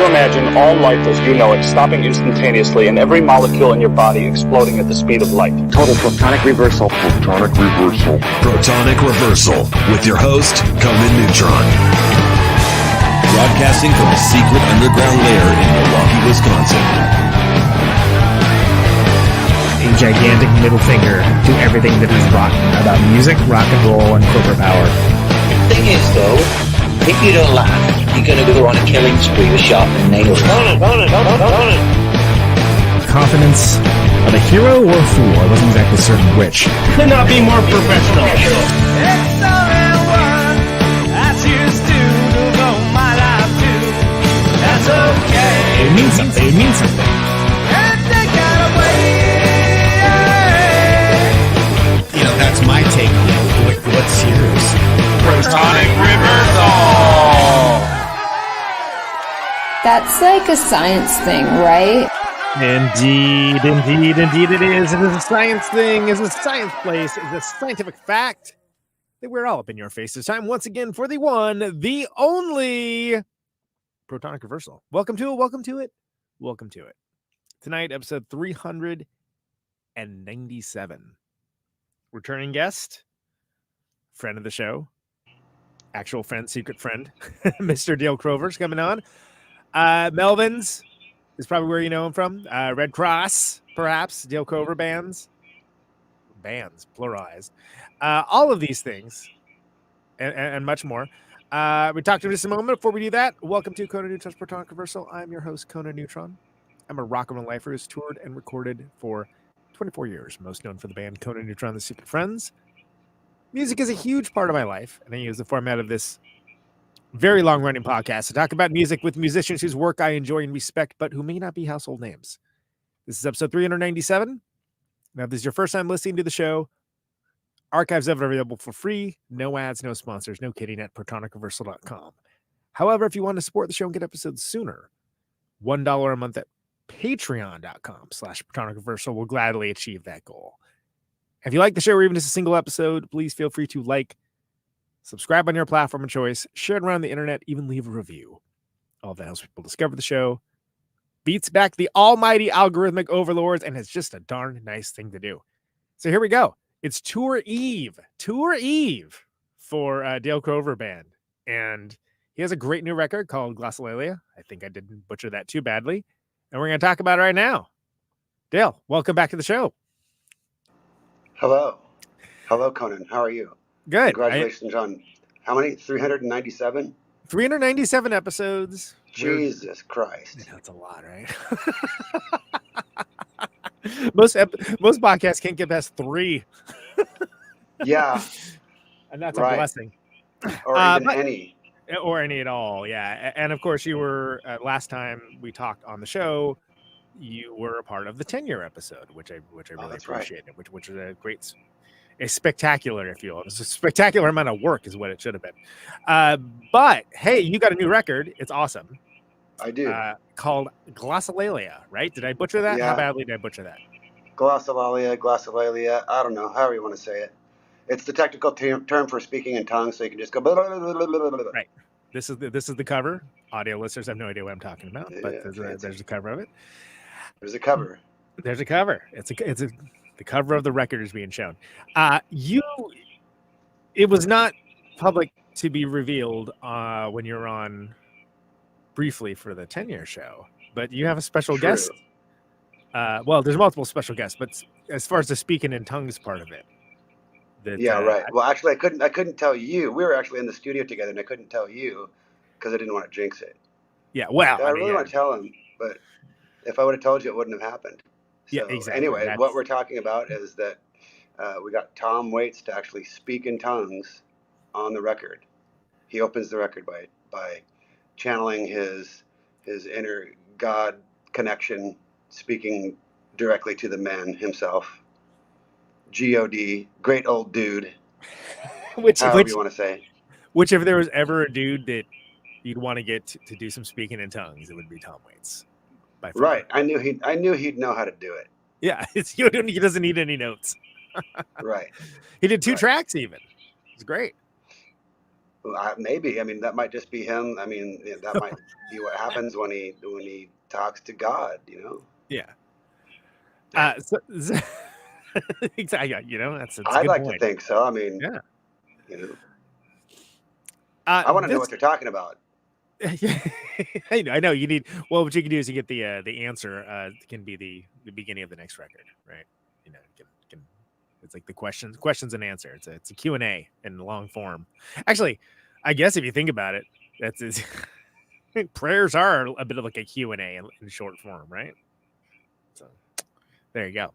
to imagine all life as you know it stopping instantaneously and every molecule in your body exploding at the speed of light. Total protonic reversal. Protonic reversal. Protonic Reversal with your host, Conan Neutron. Broadcasting from a secret underground lair in Milwaukee, Wisconsin. A gigantic middle finger to everything that is rock about music, rock and roll, and corporate power. The thing is, though, if you don't laugh, you're going to go on a killing spree with sharpened nails. Confidence of a hero or a fool. I wasn't exactly certain which. Could not be more professional. It means something. It means something. You know, that's my take on it. What's yours? Protonic Reversal! That's like a science thing, right? Indeed it is. It is a science thing. It's a science place. It's a scientific fact that we're all up in your face this time once again for the one, the only Protonic Reversal. Welcome to it. Tonight, episode 397. Returning guest, friend of the show, actual friend, secret friend, Mr. Dale Crover's coming on. Melvins is probably where you know him from. Redd Kross, perhaps. Dale Crover Bands, pluralized. All of these things and much more. We talked to him just a moment. Before we do that, welcome to Conan Neutron's Protonic Reversal. I'm your host, Conan Neutron. I'm a rock and roll lifer who's toured and recorded for 24 years, most known for the band Conan Neutron, the Secret Friends. Music is a huge part of my life, and I use the format of this very long-running podcast to talk about music with musicians whose work I enjoy and respect, but who may not be household names. This is episode 397. Now, if this is your first time listening to the show, archives of it are available for free. No ads, no sponsors, no kidding at protonicreversal.com. However, if you want to support the show and get episodes sooner, $1 a month at patreon.com/protonicreversal will gladly achieve that goal. If you like the show or even just a single episode, please feel free to like, subscribe on your platform of choice, share it around the internet, even leave a review. All of that helps people discover the show, beats back the almighty algorithmic overlords, and it's just a darn nice thing to do. So here we go. It's Tour Eve for Dale Crover Band. And he has a great new record called Glossolalia. I think I didn't butcher that too badly. And we're going to talk about it right now. Dale, welcome back to the show. Hello, Conan. How are you? Good. Congratulations on how many? 397? 397 episodes. Jesus Christ. I know, it's a lot, right? Most podcasts can't get past 3. Yeah. And that's right. A blessing. Or even any. Or any at all, yeah. And of course, you were, last time we talked on the show, you were a part of the 10-year episode, which I really appreciated, right. which was a spectacular, if you will. It was a spectacular amount of work is what it should have been. But, hey, you got a new record. It's awesome. I do. Called Glossolalia, right? Did I butcher that? Yeah. How badly did I butcher that? Glossolalia. I don't know. However you want to say it. It's the technical term for speaking in tongues, so you can just go blah, blah, blah, blah, blah, blah. Right. This is the cover. Audio listeners have no idea what I'm talking about, but there's a cover of it. There's a cover. There's a cover. The cover of the record is being shown. It was not public to be revealed when you're on briefly for the 10-year show, but you have a special guest. Well, there's multiple special guests, but as far as the speaking in tongues part of it. Right. Well, actually, I couldn't tell you. We were actually in the studio together, and I couldn't tell you because I didn't want to jinx it. Yeah, well, I really want to tell him, but if I would have told you, it wouldn't have happened. So, yeah, exactly. Anyway, what we're talking about is that we got Tom Waits to actually speak in tongues on the record. He opens the record by channeling his inner God connection, speaking directly to the man himself. G-O-D, great old dude. Which you want to say. Which, if there was ever a dude that you'd want to get to do some speaking in tongues, it would be Tom Waits. Right. I knew he'd know how to do it. Yeah, he doesn't need any notes. Right. He did 2 tracks even. It's great. Maybe. I mean, that might just be him. I mean, that might be what happens when he talks to God. Yeah. Exactly. That's a I'd good like point. to think so. I mean, Yeah. I want to know what they're talking about. I know you need. Well, what you can do is you get the answer. It can be the beginning of the next record, right? It's like the questions and answer. It's a Q&A in long form. Actually, I guess if you think about it, that's prayers are a bit of like a Q&A in short form, right? So there you go.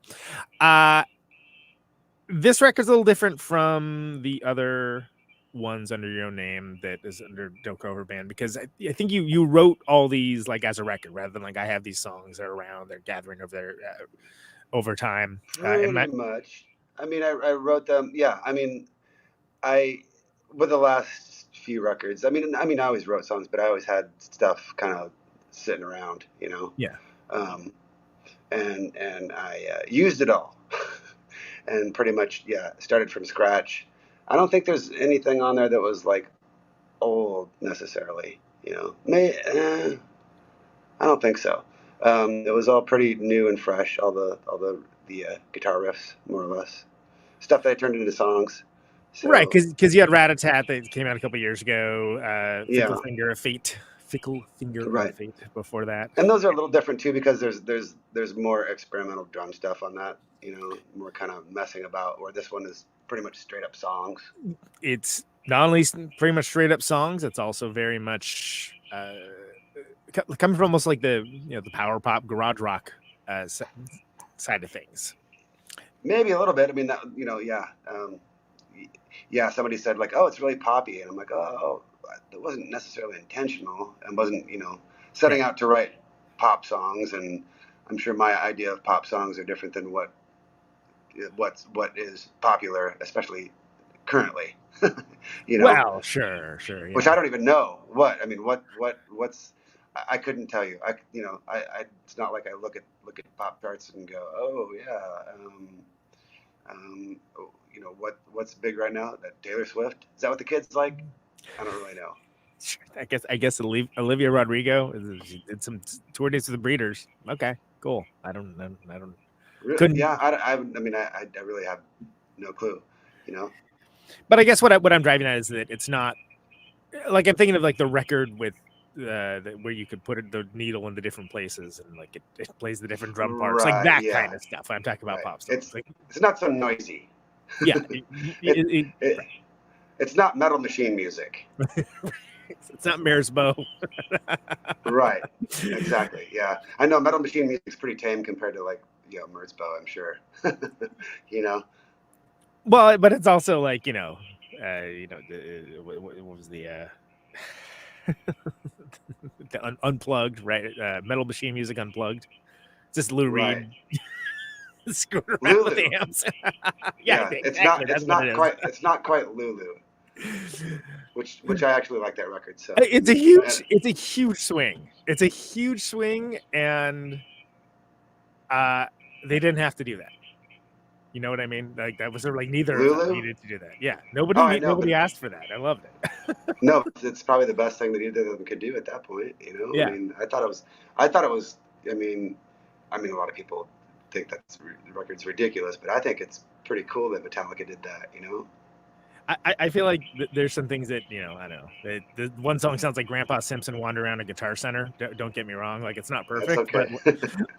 This record's a little different from the other ones under your own name that is under Dale Crover Band, because I think you wrote all these like as a record rather than like I have these songs that are around, they're gathering over there over time. Pretty much. I mean, I wrote them. Yeah. I mean, with the last few records. I mean, I always wrote songs, but I always had stuff kind of sitting around. Yeah. And I used it all. And pretty much, started from scratch. I don't think there's anything on there that was like old necessarily. I don't think so. It was all pretty new and fresh. All the guitar riffs, more or less, stuff that I turned into songs. So, Right, because you had Rat-a-Tat that came out a couple years ago. Fickle Finger of Fate. Fickle Finger of Fate before that. And those are a little different too, because there's more experimental drum stuff on that. More kind of messing about, where this one is pretty much straight up songs. It's not only pretty much straight up songs, it's also very much coming from almost like the the power pop garage rock side of things. Maybe a little bit. I mean, that, somebody said like, oh, it's really poppy, and I'm like, oh, it wasn't necessarily intentional, and wasn't setting out to write pop songs. And I'm sure my idea of pop songs are different than what is popular, especially currently. Well, sure, yeah. Which I don't even know what's. I couldn't tell you. It's not like I look at pop charts and go, oh yeah, what's big right now? That Taylor Swift? Is that what the kids like? I don't really know. I guess Olivia Rodrigo did some tour dates with the Breeders. Okay, cool. I don't. Really? Yeah, I really have no clue. But I guess what I'm driving at is that it's not like, I'm thinking of like the record with where you could put the needle in the different places and like it plays the different drum parts, like that kind of stuff. I'm talking about pop stuff. It's not so noisy. Yeah, it's not Metal Machine music. It's not Mare's Bow. Right. Exactly. Yeah, I know Metal Machine music is pretty tame compared to like Mare's Bow, I'm sure. Well, but it's also like what was the the unplugged, right? Metal Machine music unplugged. It's just Lou Reed screwing around with the amps. Yeah, exactly. It's not quite Lulu. Which I actually like that record. So it's a huge swing. It's a huge swing, and they didn't have to do that. You know what I mean? Like that was like neither of them needed to do that. Yeah, nobody asked for that. I loved it. No, it's probably the best thing that either of them could do at that point. Yeah. I mean, I thought it was. I mean, a lot of people think that the record's ridiculous, but I think it's pretty cool that Metallica did that. I feel like there's some things that, I don't know. The one song sounds like Grandpa Simpson wander around a Guitar Center. Don't get me wrong. Like, it's not perfect, okay.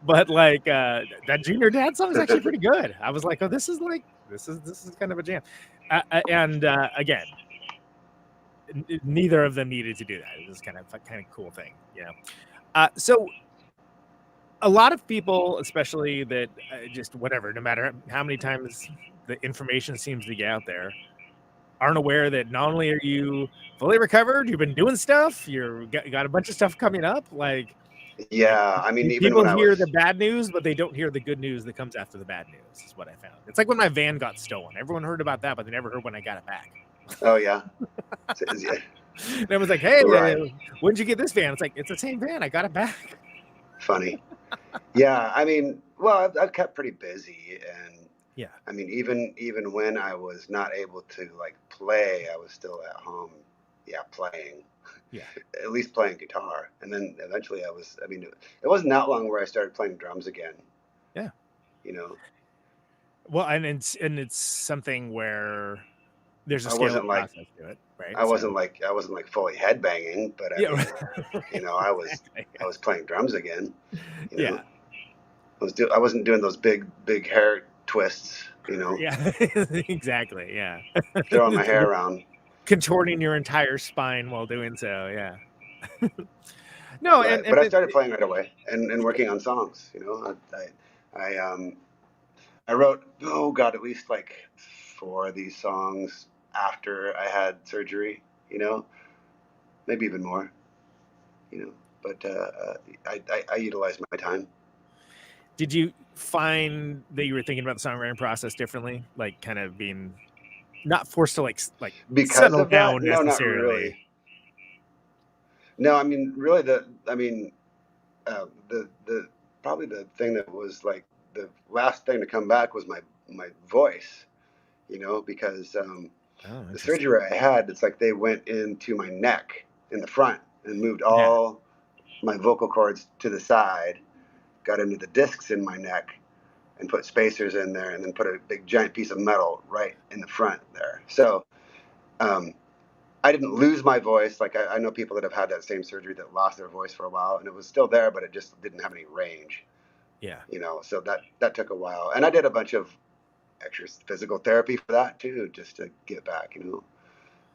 but like that Junior Dad song is actually pretty good. I was like, oh, this is kind of a jam. And again, neither of them needed to do that. It was kind of cool thing, So a lot of people, especially that just whatever, no matter how many times the information seems to get out there, aren't aware that not only are you fully recovered, you've been doing stuff, you've got a bunch of stuff coming up. Like, yeah, I mean, even people when hear the bad news, but they don't hear the good news that comes after the bad news, is what I found. It's like when my van got stolen. Everyone heard about that, but they never heard when I got it back. Oh, yeah. And I was like, hey, when'd you get this van? It's like, it's the same van. I got it back. Funny. Yeah, I mean, well, I've kept pretty busy, and yeah, I mean, even when I was not able to like play, I was still at home playing. Yeah. At least playing guitar. And then eventually it wasn't that long where I started playing drums again. Yeah. You know. Well, and it's something where there's a scale process to it, right? I wasn't like fully headbanging, but I was playing drums again. You know? I wasn't doing those big hair twists, you know. Yeah, exactly. Yeah. Throwing my hair around. Contorting your entire spine while doing so, yeah. No, right. But I started playing right away and working on songs. You know, I wrote at least like 4 of these songs after I had surgery. You know, maybe even more. You know, but I utilized my time. Did you find that you were thinking about the songwriting process differently, like kind of being not forced to like because settle of that? down No, necessarily? not really. No, I mean, really, probably the thing that was like the last thing to come back was my voice, you know, because the surgery I had, it's like they went into my neck in the front and moved all my vocal cords to the side, got into the discs in my neck and put spacers in there, and then put a big giant piece of metal right in the front there. So I didn't lose my voice. Like I know people that have had that same surgery that lost their voice for a while, and it was still there, but it just didn't have any range. Yeah. You know, so that took a while. And I did a bunch of extra physical therapy for that too, just to get back, you know,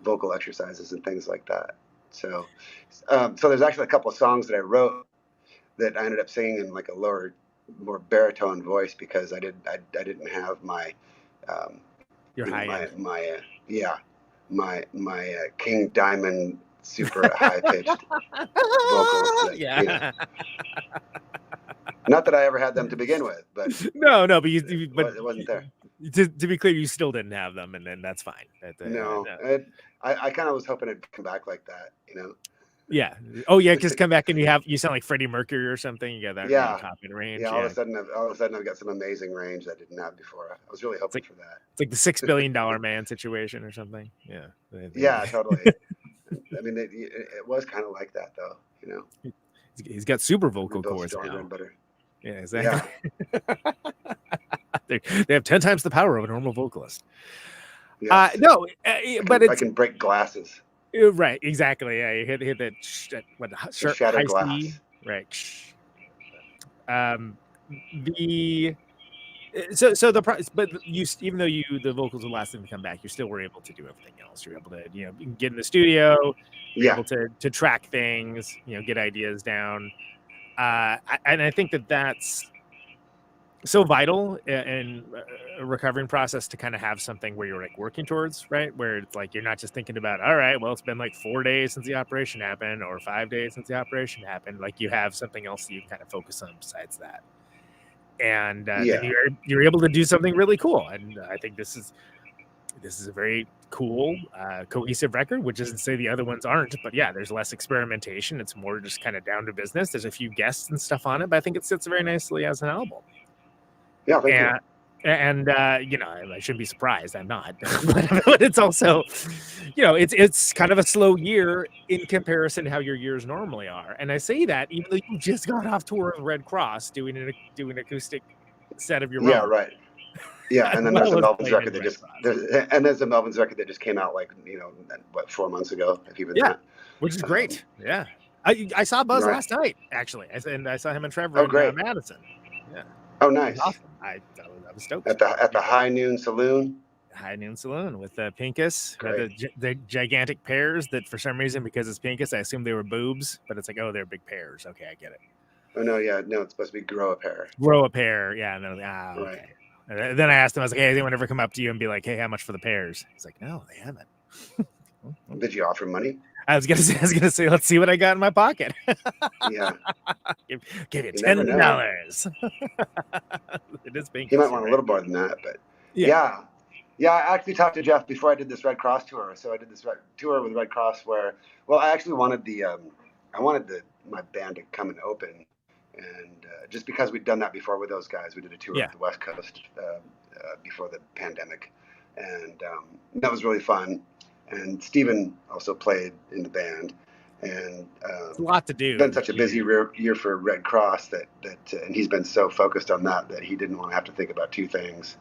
vocal exercises and things like that. So there's actually a couple of songs that I wrote that I ended up singing in like a lower, more baritone voice because I didn't have my your high end. My King Diamond super high pitched vocals. That, yeah. You know, not that I ever had them to begin with, but no, but it wasn't there. To be clear, you still didn't have them, and then that's fine. No. I kind of was hoping it'd come back like that, you know. Yeah. Oh yeah, just come back and you sound like Freddie Mercury or something. You got that top end range. Yeah. All of a sudden I've got some amazing range that I didn't have before. I was really hoping for that. It's like the $6 billion man situation or something. Yeah. Yeah, totally. I mean, it was kind of like that though, you know. He's got super vocal cords now. Better. Yeah, exactly. Yeah. They have 10 times the power of a normal vocalist. Yes. But I can break glasses. Right, exactly. Yeah, you hit that shattered glass. C, right. But even though the vocals were the last thing to come back, you still were able to do everything else. You're able to get in the studio. You're able to track things, get ideas down. And I think that's so vital in a recovering process to kind of have something where you're like working towards, right? Where it's like you're not just thinking about, all right, well, it's been like 4 days since the operation happened or 5 days since the operation happened. Like you have something else that you can kind of focus on besides that. And then you're able to do something really cool. And I think this is a very cool, cohesive record, which isn't to say the other ones aren't, but yeah, there's less experimentation. It's more just kind of down to business. There's a few guests and stuff on it, but I think it sits very nicely as an album. Yeah, thank you. And I shouldn't be surprised. I'm not, but it's also, it's kind of a slow year in comparison to how your years normally are. And I say that even though you just got off tour with Redd Kross doing an acoustic set of your own. Yeah, right. Yeah, and then there's a Melvins record that just came out like 4 months ago, if even that. Which is great. Yeah, I saw Buzz last night actually, and I saw him and Trevor in Madison. Yeah. Oh, nice. Awesome. I was stoked. At the High Noon Saloon. High Noon Saloon with Pincus, the gigantic pears that for some reason, because it's Pincus, I assume they were boobs, but it's like, oh, they're big pears. Okay, I get it. Oh no, it's supposed to be grow a pear. Grow a pear, yeah. No, okay. Right. And then I asked him, I was like, hey, has anyone ever come up to you and be like, hey, how much for the pears? He's like, no, they haven't. Did you offer money? I was gonna say, let's see what I got in my pocket. Yeah. Give you $10. It is Pincus. He might want a little more than that, but yeah. I actually talked to Jeff before I did this Redd Kross tour. So I did this tour with Redd Kross where, I actually wanted my band to come and open, and just because we'd done that before with those guys, we did a tour of the West Coast before the pandemic, and that was really fun. and Steven also played in the band. And It's a lot to do. It's been such a busy year for Redd Kross that and he's been so focused on that he didn't want to have to think about two things,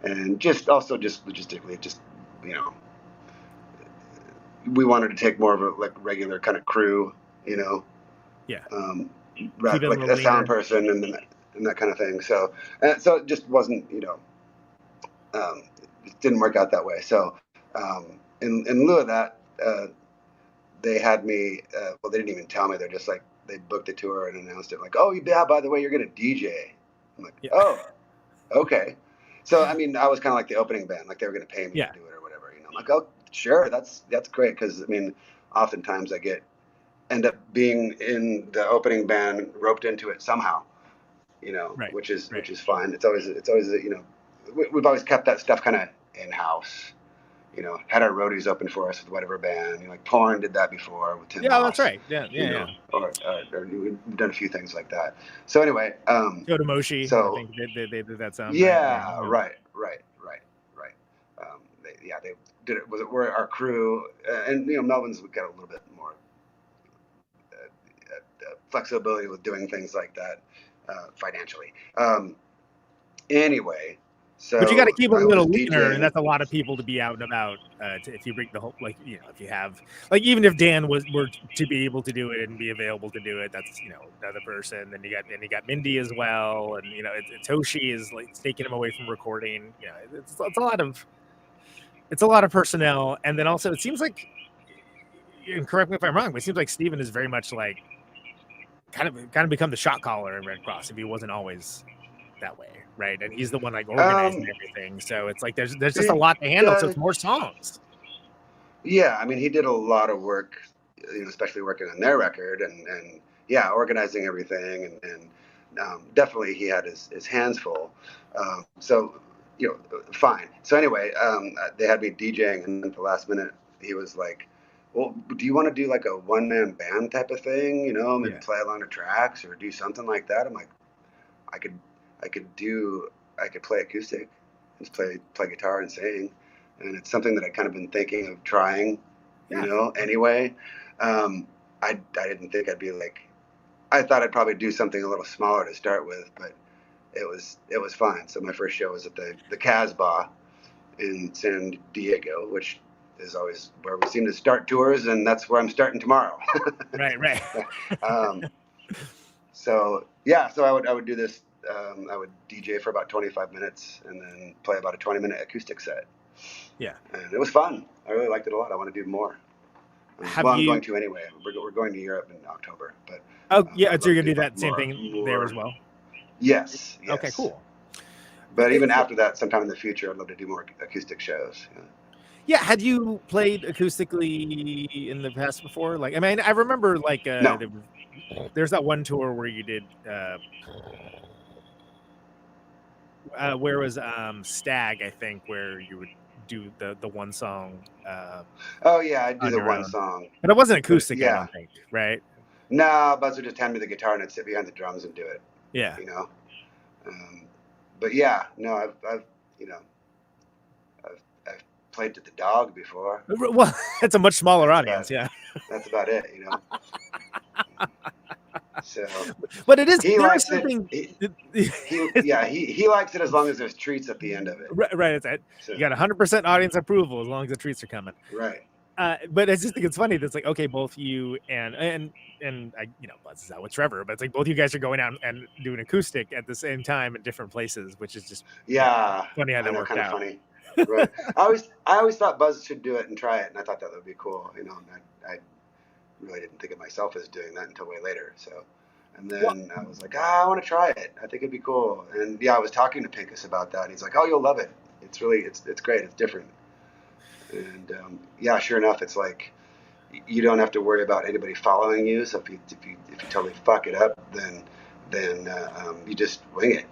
and just logistically, we wanted to take more of a regular kind of crew, Yeah. like a sound person and that kind of thing. So it just wasn't, it didn't work out that way. So in lieu of that, they had me, they didn't even tell me. They're just like, they booked the tour and announced it like, oh yeah, by the way, you're going to DJ. I'm like, oh, okay. So, I mean, I was kind of like the opening band, like they were going to pay me to do it or whatever, I'm like, oh, sure. That's great. Cause I mean, oftentimes I end up being in the opening band, roped into it somehow, which is fine. It's always, we've always kept that stuff kind of in-house. Had our roadies open for us with whatever band. Like Porn did that before with Tim. Yeah, Moss, that's right. Yeah. Or we've done a few things like that. So anyway, Yodamoshi. So I think they did that sound. Yeah, right. They did it. We're our crew, and Melvins got a little bit more flexibility with doing things like that financially. Anyway. So, but you got to keep it a little leaner, and that's a lot of people to be out and about. If you bring the whole, if you have, even if Dan were to be able to do it and be available to do it, that's another person. Then you got Mindy as well, and Toshi is taking him away from recording. It's a lot of personnel, and then also it seems like, and correct me if I'm wrong, but it seems like Steven is very much kind of become the shot caller in Redd Kross if he wasn't always that way. Right, and he's the one organizing everything. So it's like there's just a lot to handle. So it's more songs. Yeah, I mean, he did a lot of work, especially working on their record, and organizing everything, and definitely he had his hands full. So fine. So anyway, they had me DJing, and at the last minute, he was like, "Well, do you want to do like a one-man band type of thing? And play along the tracks or do something like that?" I'm like, I could play acoustic, just play guitar and sing, and it's something that I kind of been thinking of trying, anyway. I didn't think I'd be I thought I'd probably do something a little smaller to start with, but it was fine. So my first show was at the Casbah in San Diego, which is always where we seem to start tours, and that's where I'm starting tomorrow. Right. So I would do this. I would DJ for about 25 minutes and then play about a 20-minute acoustic set. Yeah. And it was fun. I really liked it a lot. I want to do more. I'm going to anyway. We're going to Europe in October. But so you're going to do that same thing there as well? Yes. Okay, cool. But even after that, sometime in the future, I'd love to do more acoustic shows. Yeah. Had you played acoustically in the past before? I remember no. There's that one tour where you did where was Stag, I think, where you would do the one song. I do the one song. But it wasn't acoustic, I don't think, right? No, Buzz would just hand me the guitar and I'd sit behind the drums and do it. Yeah. But yeah, no, I've played to the Dog before. Well, it's a much smaller audience, That's about it, So, but it is. He likes it. He likes it as long as there's treats at the end of it. Right. It's you got 100% audience approval as long as the treats are coming. Right. But I just think it's funny that's okay, both you and I, Buzz is out with Trevor, but it's both you guys are going out and doing acoustic at the same time in different places, which is just funny how that worked out. Funny. Right. I always thought Buzz should do it and try it, and I thought that would be cool. And I really didn't think of myself as doing that until way later. So, and then I was like, I want to try it. I think it'd be cool. And I was talking to Pincus about that. And he's like, oh, you'll love it. It's really, it's great. It's different. And sure enough, it's you don't have to worry about anybody following you. So if you totally fuck it up, then you just wing it.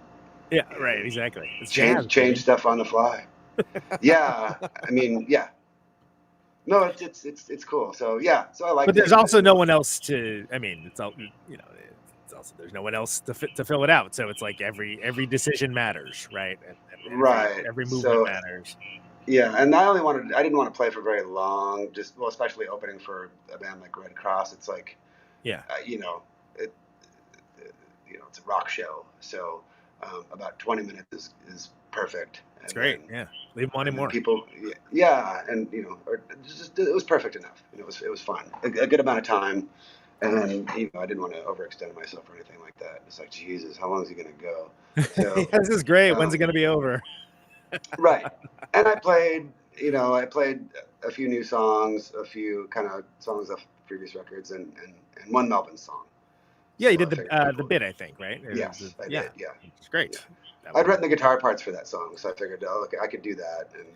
Yeah, right. Exactly. It's change stuff on the fly. No, it's cool. So so I like. But there's also no one else to. It's all It's also there's no one else to fill it out. So it's every decision matters, right? And right. Every movement matters. Yeah, and I didn't want to play for very long. Especially opening for a band like Redd Kross. It's like, Yeah. It, it's a rock show, so about 20 minutes is perfect. It's great. Yeah. Leave them wanting more. People, and it was perfect enough. It was fun. A good amount of time, and then I didn't want to overextend myself or anything like that. It's like, Jesus, how long is he going to go? So this is great. When's it going to be over? Right. And I played a few new songs, a few kind of songs off previous records, and one Melvins song. Yeah, you did the bit, I think, right? Yes, I did. Yeah, it's great. Yeah. I'd written the guitar parts for that song, so I figured, okay, I could do that, and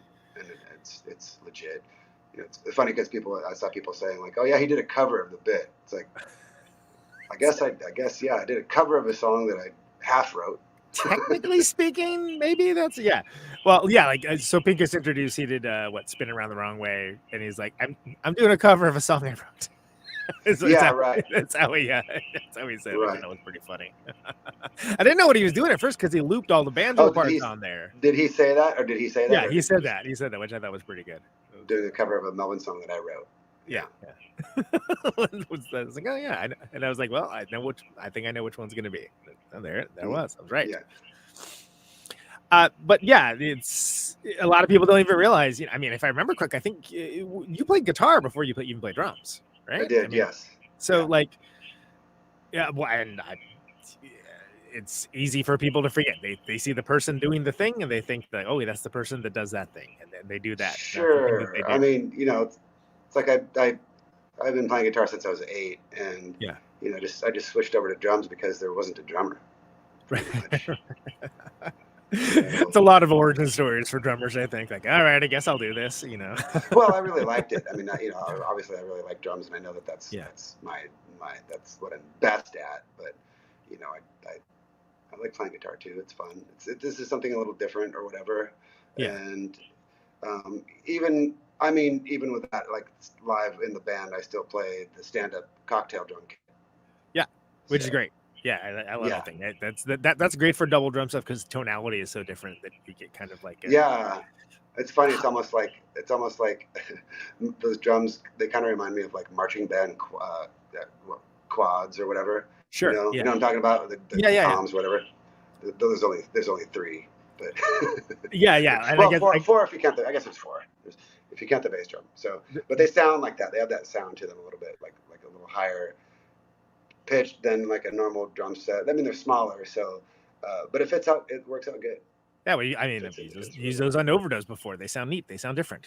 it's legit. It's funny because I saw people saying like, oh yeah, he did a cover of the bit. It's like, I guess yeah, I did a cover of a song that I half wrote. Technically speaking, maybe that's Well, yeah, like so Pinkus introduced, he did Spin Around the Wrong Way, and he's like, I'm doing a cover of a song I wrote. Right. That's how he said it. Right. That was pretty funny. I didn't know what he was doing at first because he looped all the banjo parts on there. Did he say that, or did he say that? Yeah, he said that. He said that, which I thought was pretty good. Doing a cover of a Melvins song that I wrote. Yeah. I was like, oh yeah, and I was like, well, I think I know which one's gonna be. And there was. I was right. Yeah. But yeah, it's a lot of people don't even realize. I mean, if I remember correct, I think you played guitar before you even played drums, right? I did. Yes. So it's easy for people to forget. They see the person doing the thing and they think that, oh, that's the person that does that thing, and then they do that. Sure. I mean, it's like I've been playing guitar since I was 8, and I just switched over to drums because there wasn't a drummer. Right. It's a lot of origin stories for drummers, I think. Like, all right, I guess I'll do this. Well, I really liked it. I mean, obviously, I really like drums, and I know that's my that's what I'm best at. But I like playing guitar too. It's fun. This is something a little different or whatever. Yeah. And even with that, like live in the band, I still play the stand-up cocktail drum kit. Yeah, which is great. Yeah, I love that thing. That's great for double drum stuff because tonality is so different that you get kind of like it's funny. It's almost like those drums. They kind of remind me of like marching band quads or whatever. Sure. You know what I'm talking about? The toms, whatever. There's only 3, but And well, I guess four if you count I guess it's 4 if you count the bass drum. So, but they sound like that. They have that sound to them a little bit, like a little higher pitched than like a normal drum set. I mean, they're smaller, so but if it works out good. Yeah, well, I've used those on Overdose before. They sound neat. They sound different,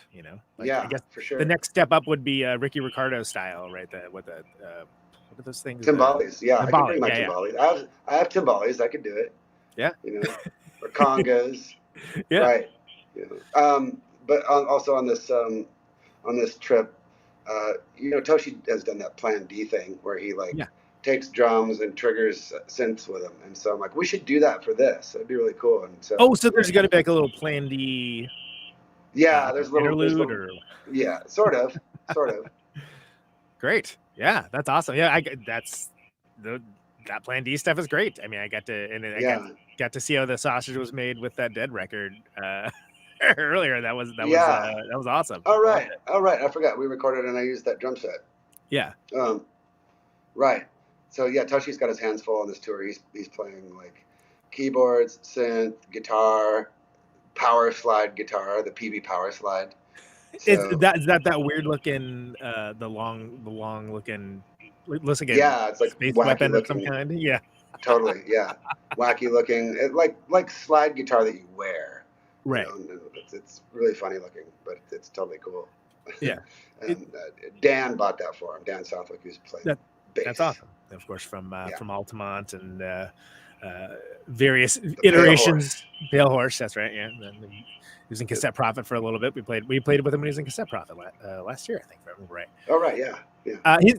I guess for sure. The next step up would be Ricky Ricardo style, right? What are those things? Timbales. I can bring my timbales. I have timbales. I could do it. Yeah. Or congas. Yeah. Right. But also on this trip, Toshi has done that Plan D thing where he takes drums and triggers synths with them, and so I'm like, we should do that for this. That'd be really cool. And so so there's going to be like a little Plan D. Yeah, there's a little interlude, or sort of. Great. Yeah, that's awesome. Yeah, that Plan D stuff is great. I mean, I got to see how the sausage was made with that Dead record earlier. That was awesome. All right. I forgot we recorded and I used that drum set. Yeah. Right. So Toshi's got his hands full on this tour. He's playing like keyboards, synth, guitar, power slide guitar, the PB power slide. So, is that weird looking the long looking looks like it's like space weapon of some kind. Yeah. Totally. Yeah. Wacky looking. Like slide guitar that you wear. Right. It's really funny looking, but it's totally cool. Yeah. And Dan bought that for him. Dan Southwick, who's playing bass. That's awesome. Of course, from Altamont and various iterations. Pale Horse, that's right. Yeah. He was in Cassette Prophet for a little bit. We played with him when he was in Cassette Prophet last year, I think, if I remember right. Oh right, yeah.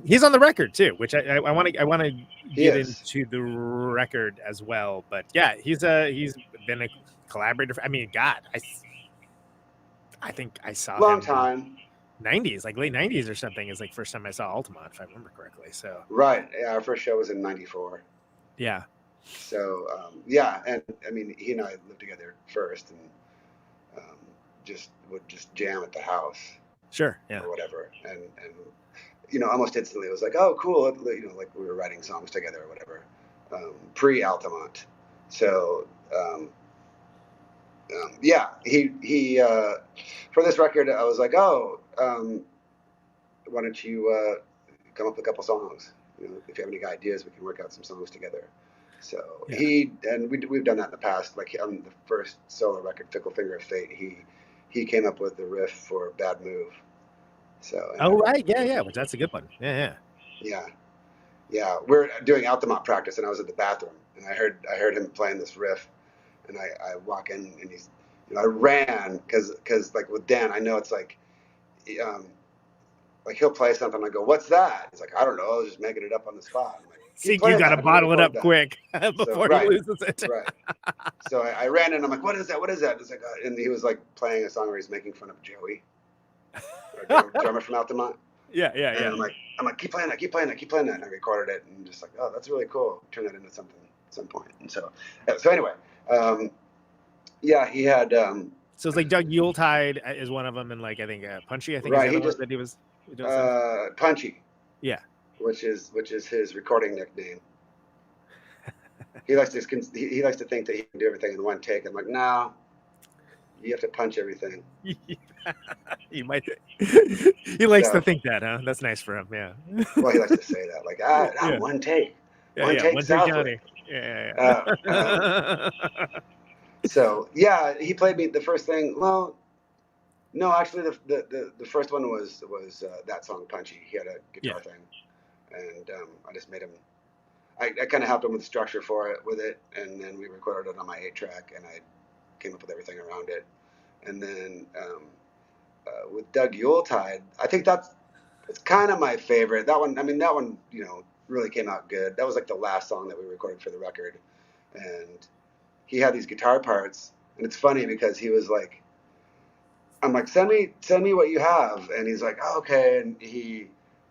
He's on the record too, which I want to get into the record as well. But yeah, he's been a collaborator. I mean, God, I think I saw long time. 90s, like late 90s or something, is like first time I saw Altamont, if I remember correctly. So right, our first show was in '94. Yeah. So and I mean, he and I lived together first, and would just jam at the house. Sure. Yeah. Or whatever, and almost instantly it was like, oh, cool, like we were writing songs together or whatever, pre-Altamont. So yeah, he for this record I was like, oh, why don't you come up with a couple songs? If you have any ideas, we can work out some songs together. So yeah. We've done that in the past. Like on the first solo record, Fickle Finger of Fate, he came up with the riff for Bad Move. So right, yeah, which that's a good one. Yeah. We're doing Altamont practice, and I was at the bathroom, and I heard him playing this riff, and I walk in, and he's, I ran because like with Dan, I know it's like he'll play something, I go, what's that? He's like, I don't know, I was just making it up on the spot. I'm like, see, you got to bottle it up quick before he loses it. Right. So I ran in, I'm like, what is that? It's like, and he was like playing a song where he's making fun of Joey. Drummer from Altamont. Yeah. And I'm like, keep playing that. And I recorded it, and I'm just like, oh, that's really cool. Turn that into something at some point. And so anyway, he had. So it's like Doug Yuletide is one of them, and like I think Punchy. I think right. he was Punchy. Yeah. Which is his recording nickname. He likes to think that he can do everything in one take. I'm like, no. You have to punch everything. He might. He likes to think that, huh? That's nice for him. Yeah. Well, he likes to say that, like, one take. One take, Johnny. Yeah. So yeah, he played me the first thing. Well, no, actually, the first one was that song Punchy. He had a guitar thing, and I just made him. I kind of helped him with the structure with it, and then we recorded it on my 8-track, and I came up with everything around it. And then with Doug Yuletide, I think it's kind of my favorite. That one, really came out good. That was like the last song that we recorded for the record, and he had these guitar parts, and it's funny because he was like, I'm like, send me what you have, and he's like, oh, okay, and he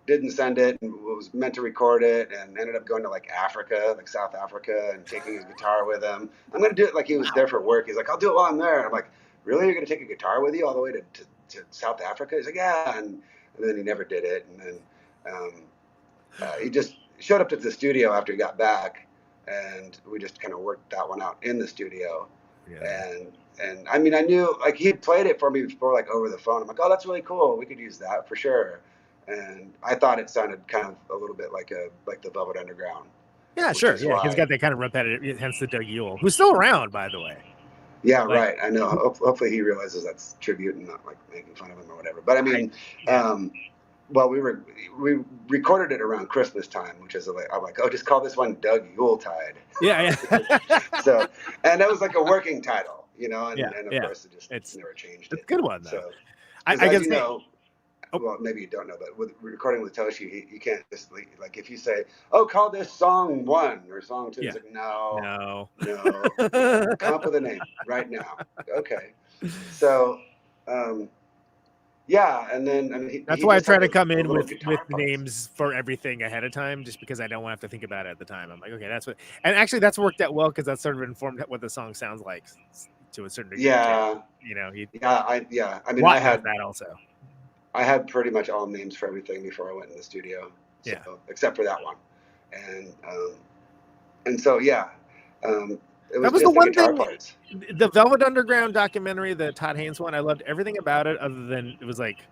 didn't send it and was meant to record it and ended up going to like Africa, like South Africa, and taking his guitar with him. I'm going to do it like he was there for work. He's like, I'll do it while I'm there. And I'm like, really? You're going to take a guitar with you all the way to South Africa? He's like, yeah. And then he never did it. And then he just showed up to the studio after he got back, and we just kind of worked that one out in the studio. Yeah. And I mean, I knew like he had played it for me before, like over the phone. I'm like, oh, that's really cool. We could use that for sure. And I thought it sounded kind of a little bit like the Velvet Underground. Yeah, sure. Yeah, he's got that kind of repetitive, hence the Doug Yule, who's still around, by the way. Yeah, right. I know. Hopefully he realizes that's tribute and not like making fun of him or whatever. But I mean, well, we recorded it around Christmas time, which is like, I'm like, oh, just call this one Doug Yuletide. Yeah. So, and that was like a working title, and of course it's never changed. It's a good one though. So, I guess well, maybe you don't know, but with recording with Toshi, you can't just like if you say, "Oh, call this song 1 or song 2," it's like, no, come up with a name right now. Okay, so and then I mean, that's why I try to come in with names for everything ahead of time, just because I don't want to have to think about it at the time. I'm like, okay, that's what, and actually that's worked out well because that's sort of informed what the song sounds like to a certain degree. Yeah, I mean, I had that also. I had pretty much all names for everything before I went in the studio. Except for that one. And so, it was that was just the one guitar thing, parts. The Velvet Underground documentary, the Todd Haynes one, I loved everything about it other than it was like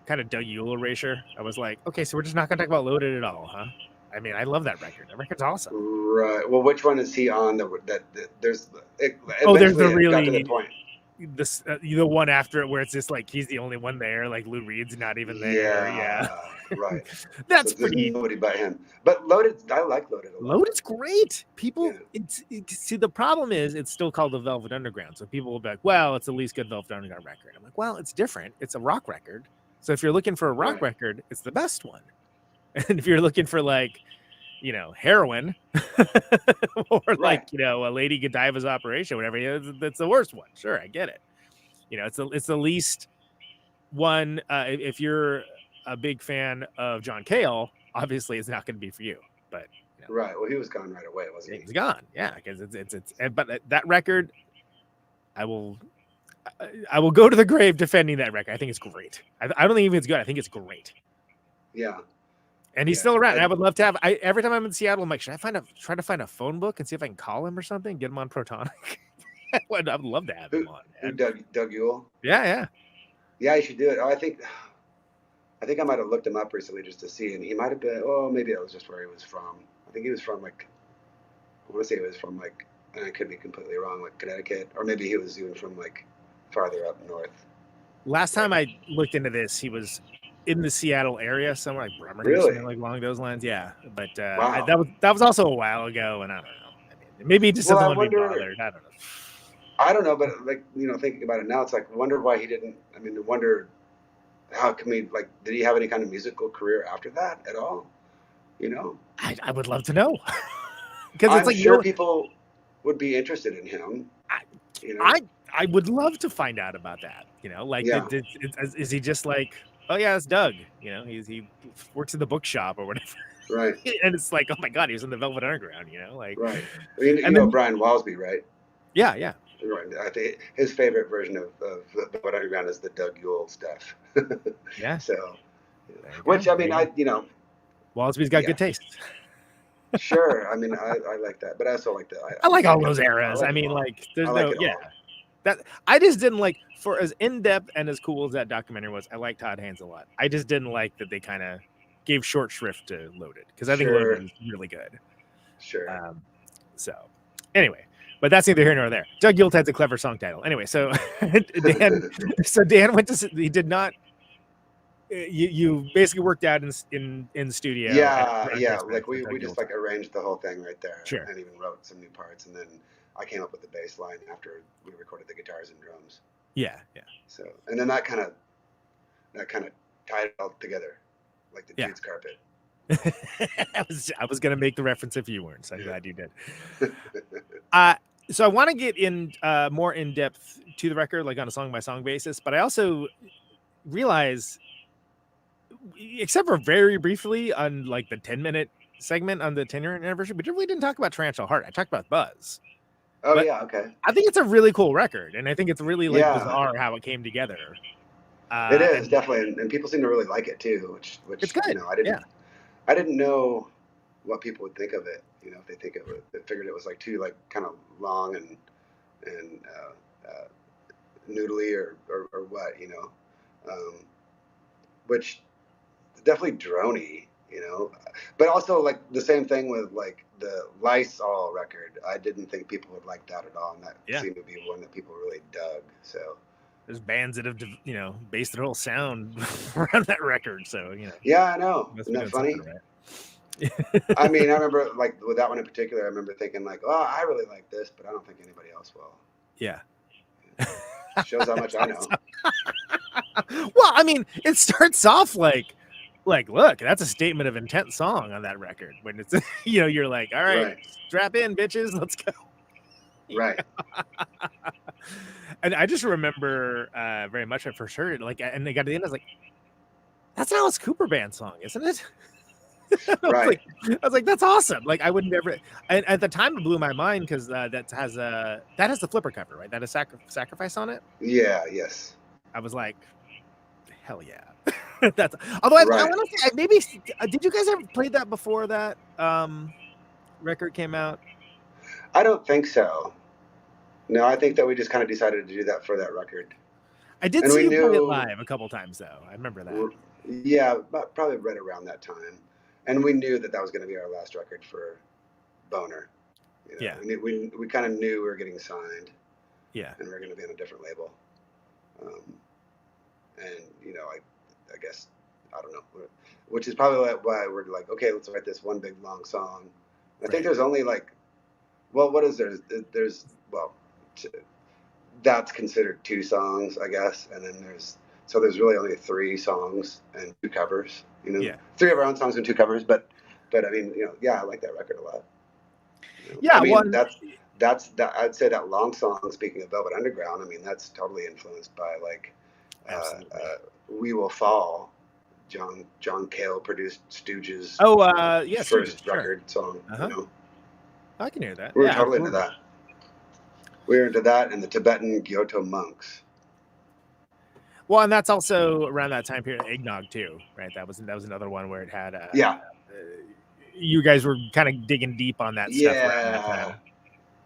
kind of Doug Yule erasure. I was like, okay, so we're just not going to talk about Loaded at all, huh? I mean, I love that record. That record's awesome. Right. Well, which one is he on? There's the really... got to the point. The one after it where it's just like he's the only one there, like Lou Reed's not even there. Right. That's so pretty. Nobody but him. But Loaded, I like Loaded a lot. Loaded's great. People, see, the problem is it's still called the Velvet Underground, so people will be like, "Well, it's the least good Velvet Underground record." I'm like, "Well, it's different. It's a rock record. So if you're looking for a rock record, it's the best one. And if you're looking for like, heroin or like, a Lady Godiva's Operation, whatever, that's the worst one. Sure, I get it. It's the least one. If you're a big fan of John Cale, obviously it's not going to be for you. But right. Well, he was gone right away, wasn't he? He's gone. Yeah, because it's but that record, I will I will go to the grave defending that record. I think it's great. I don't think it's good. I think it's great. Yeah. And he's still around. I would love to have. Every time I'm in Seattle, I'm like, should I try to find a phone book and see if I can call him or something? Get him on Protonic. I would love to have him on. Who, Doug Yule? Yeah. Yeah, you should do it. Oh, I think I might have looked him up recently just to see, and he might have been. Oh, maybe that was just where he was from. I think he was from like. I want to say he was from like, and I could be completely wrong, like Connecticut, or maybe he was even from like farther up north. Last time I looked into this, he was in the Seattle area, somewhere like Bremerton, Really? or something like along those lines. Yeah, but Wow. that was also a while ago, and I don't know. I mean, maybe he just doesn't want to be bothered. I don't know. I don't know, but like thinking about it now, it's like wonder why he didn't. I mean, wonder how come he like did he have any kind of musical career after that at all? I would love to know because it's I'm like sure people would be interested in him. I would love to find out about that. Like is he just like, oh yeah, it's Doug. He works in the bookshop or whatever. Right. And it's like, oh my God, he was in the Velvet Underground. Like right. You know Brian Walsby, right? Yeah. Right. I think his favorite version of the Velvet Underground is the Doug Yule stuff. Yeah. So, which I mean, Walsby's got good taste. Sure. I mean, I like that, but I also like that. I like all those eras. I mean, like, there's that I just didn't like, for as in depth and as cool as that documentary was. I like Todd Haynes a lot. I just didn't like that they kind of gave short shrift to Loaded, because I think Loaded is really good. Sure. So anyway, but that's neither here nor there. Doug Yule has a clever song title. Anyway, so Dan went to. He did not. You basically worked out in the studio. Yeah. Like we just like arranged the whole thing right there. Sure. And even wrote some new parts, and then I came up with the bass line after we recorded the guitars and drums. Yeah. So, and then that kind of tied it all together, like the dude's carpet. I was gonna make the reference if you weren't, so I'm glad you did. So I want to get in more in depth to the record, like on a song by song basis, but I also realize, except for very briefly on like the 10-minute segment on the 10-year anniversary, we really didn't talk about Tarantula Heart. I talked about Buzz. Oh, yeah, okay. I think it's a really cool record, and I think it's really bizarre how it came together. It is definitely, and people seem to really like it too, which it's good. I didn't know what people would think of it. If they think they figured it was like too like kind of long and noodly or what, which is definitely droney, but also like the same thing with like the Lysol record. I didn't think people would like that at all, and that seemed to be one that people really dug. So there's bands that have based their whole sound around that record. So yeah, I know. Isn't that funny? I mean, I remember like with that one in particular, I remember thinking like, oh, I really like this, but I don't think anybody else will. Yeah. Shows how much I know. Well, I mean, it starts off like, look, that's a statement of intent song on that record. When it's, you're like, all right, strap in, bitches, let's go. Right. And I just remember very much when I first heard it, and they got to the end, I was like, that's an Alice Cooper Band song, isn't it? I was like, that's awesome. Like, I would never. And at the time, it blew my mind because that has the flipper cover, right? That has Sacrifice on it. Yeah. Yes. I was like, hell yeah. That's. Although I want to say, maybe did you guys ever play that before that record came out? I don't think so. No, I think that we just kind of decided to do that for that record. I did see you play it live a couple times, though. I remember that. Yeah, probably right around that time. And we knew that was going to be our last record for Boner. Yeah. We kind of knew we were getting signed. Yeah. And we were going to be on a different label. And, I guess, I don't know. Which is probably why we're like, okay, let's write this one big long song. I think there's only like, well, what is there? There's that's considered 2 songs, I guess. And then there's really only 3 songs and 2 covers, 3 of our own songs and 2 covers. But I mean, I like that record a lot. Yeah. I mean, that's I'd say that long song, speaking of Velvet Underground, I mean, that's totally influenced by like, We Will Fall. John Cale produced Stooges. Yes. First record song. I can hear that. We're totally into that. We're into that and the Tibetan Gyoto monks. Well, and that's also around that time period, Eggnog too, right? That was another one where it had you guys were kind of digging deep on that stuff around that time.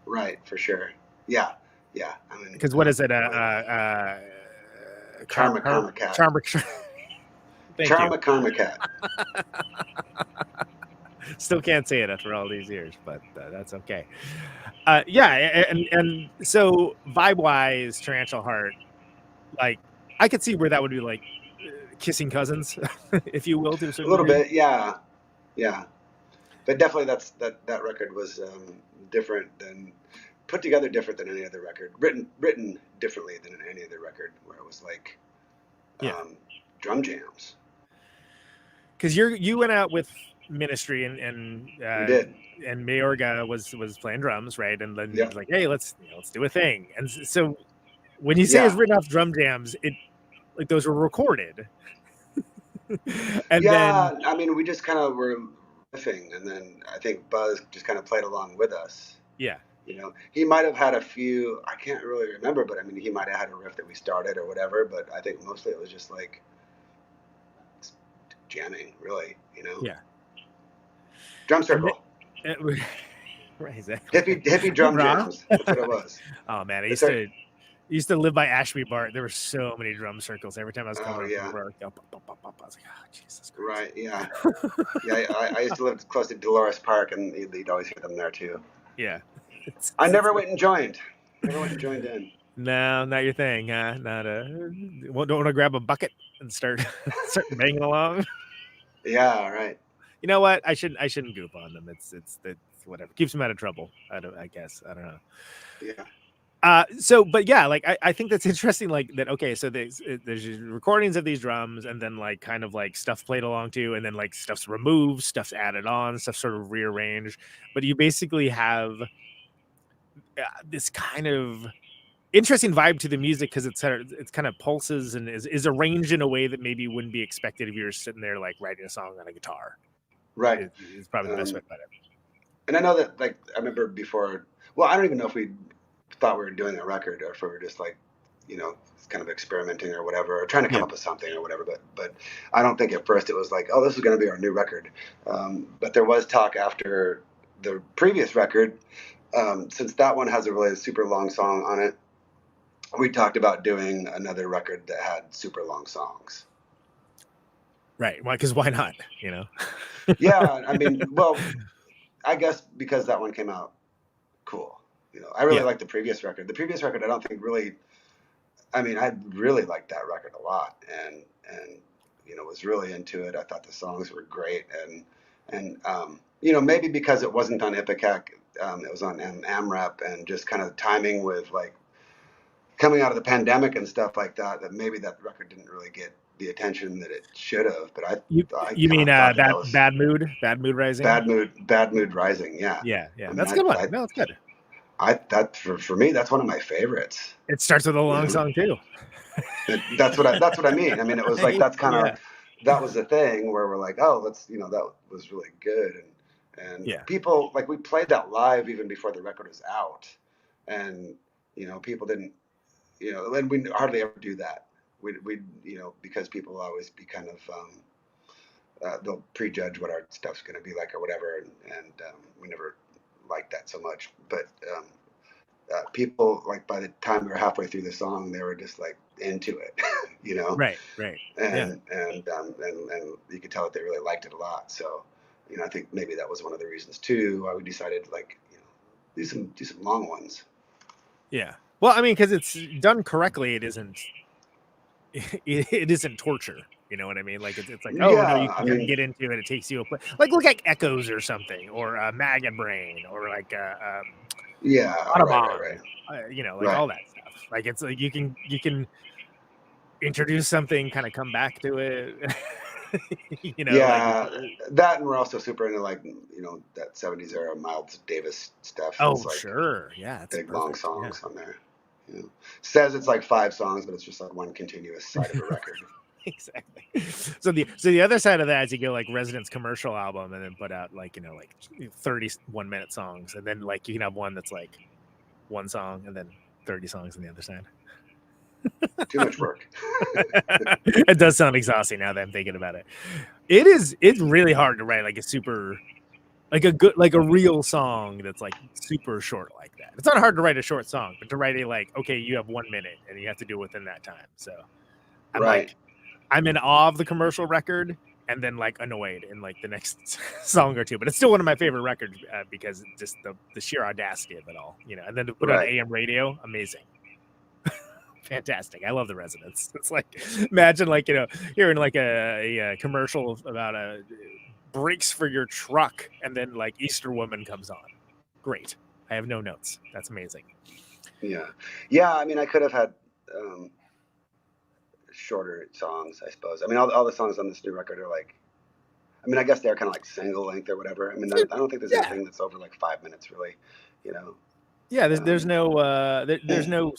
Right, for sure. Yeah. I mean, because what is it? Charma Karma Cat. Thank you. Charma Karma Cat. Still can't say it after all these years, but that's okay. And so vibe-wise, Tarantula Heart, like I could see where that would be like kissing cousins, if you will, to a certain degree. Bit, yeah. But definitely that record was different than put together different than any other record, written differently than any other record, where it was like drum jams. Because you went out with Ministry and did. And Mayorga was playing drums, right? And then he was like, hey, let's do a thing. And so when you say it's written off drum jams, it like those were recorded. And then I mean, we just kind of were riffing, and then I think Buzz just kind of played along with us. Yeah. He might have had a few, I can't really remember, but I mean, he might have had a riff that we started or whatever, but I think mostly it was just like jamming, really, Yeah. Drum circle. Right, exactly. Hippie drum jams. That's what it was. Oh man, I used to live by Ashby Bart. There were so many drum circles every time I was coming from work. I was like, oh Jesus Christ. Right, yeah. I used to live close to Dolores Park, and you'd always hear them there too. Yeah. I never went and joined. In. No, not your thing, huh? Don't want to grab a bucket and start banging along. Yeah, right. You know what? I shouldn't goop on them. It's whatever. Keeps them out of trouble. I guess. I don't know. Yeah. But yeah, like I think that's interesting. Like that. Okay, so there's recordings of these drums, and then like kind of like stuff played along to, and then like stuff's removed, stuff's added on, stuff sort of rearranged. But you basically have this kind of interesting vibe to the music because it's kind of pulses and is arranged in a way that maybe wouldn't be expected if you were sitting there like writing a song on a guitar. Right. It's probably the best way to put it. And I know that, like, I remember before. Well, I don't even know if we thought we were doing a record or if we were just like, kind of experimenting or whatever, or trying to come up with something or whatever. But I don't think at first it was like, oh, this is going to be our new record. But there was talk after the previous record, since that one has a really super long song on it. We talked about doing another record that had super long songs. Right. Why? Because why not? Yeah. I mean, well, I guess because that one came out cool. I really liked the previous record. The previous record, I don't think really. I mean, I really liked that record a lot, and was really into it. I thought the songs were great, and maybe because it wasn't on Ipecac, it was on AMRAP, and just kind of timing with like coming out of the pandemic and stuff like that. That maybe that record didn't really get the attention that it should have. But you mean bad mood rising? Bad mood rising. Yeah. Yeah. That's a good one. No, it's good. For me, that's one of my favorites. It starts with a long song too. That's what I mean. I mean, it was like that's kind of that was the thing where we're like, oh, that was really good, and people like we played that live even before the record was out, and people didn't, and we hardly ever do that. We because people will always be kind of they'll prejudge what our stuff's going to be like or whatever, and we never liked that so much, but people like by the time we were halfway through the song, they were just like into it, Right. And you could tell that they really liked it a lot. So, I think maybe that was one of the reasons too why we decided like, do some long ones. Yeah. Well, I mean, because it's done correctly, it isn't torture. You know what I mean? Like it's like, oh no, you can get into it. It takes you like look at Echoes or something, or Maggot Brain, or like Audubon, right. All that stuff. Like it's like you can introduce something, kind of come back to it. That, and we're also super into like that 70s era Miles Davis stuff. Oh, like sure, yeah, it's big long songs on there. Says it's like 5 songs, but it's just like one continuous side of a record. Exactly. So the other side of that is you go like Resident's commercial album and then put out like 31-minute songs, and then like you can have one that's like one song and then 30 songs on the other side. Too much work. It does sound exhausting now that I'm thinking about it. It's really hard to write like a super, like a real song that's like super short like that. It's not hard to write a short song, but to write a like, okay, you have 1 minute and you have to do it within that time. So I'm in awe of the commercial record and then like annoyed in like the next song or two, but it's still one of my favorite records because just the sheer audacity of it all, and then to put on AM radio, amazing. Fantastic. I love the resonance. It's like, imagine like, hearing like a commercial about brakes for your truck and then like Easter Woman comes on. Great. I have no notes. That's amazing. Yeah. I mean, I could have had shorter songs, I suppose. I mean, all the songs on this new record are like, I mean, I guess they're kind of like single length or whatever. I mean, I don't think there's anything that's over like 5 minutes really, Yeah, there's no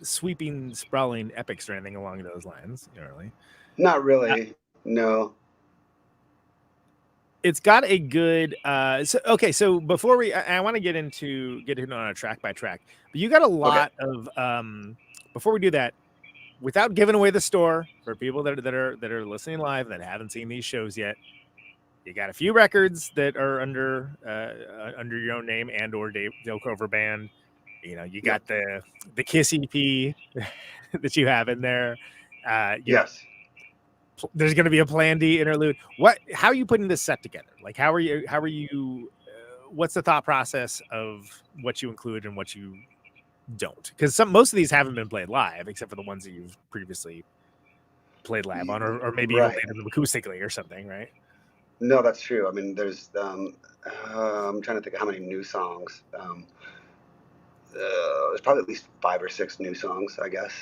sweeping, sprawling epics or anything along those lines, really. Not really. No. It's got a good. So before I want to get into on a track by track, but you got a lot of. Before we do that, without giving away the store for people that are listening live that haven't seen these shows yet, you got a few records that are under your own name and or Dale Crover Band. You got the Kiss EP that you have in there. Yes. There's going to be a Plan D interlude. How are you putting this set together? Like, how are you? What's the thought process of what you include and what you don't? Because most of these haven't been played live, except for the ones that you've previously played live on, or maybe you played them acoustically or something, right? No, that's true. I mean, there's I'm trying to think of how many new songs. There's probably at least 5 or 6 new songs, I guess.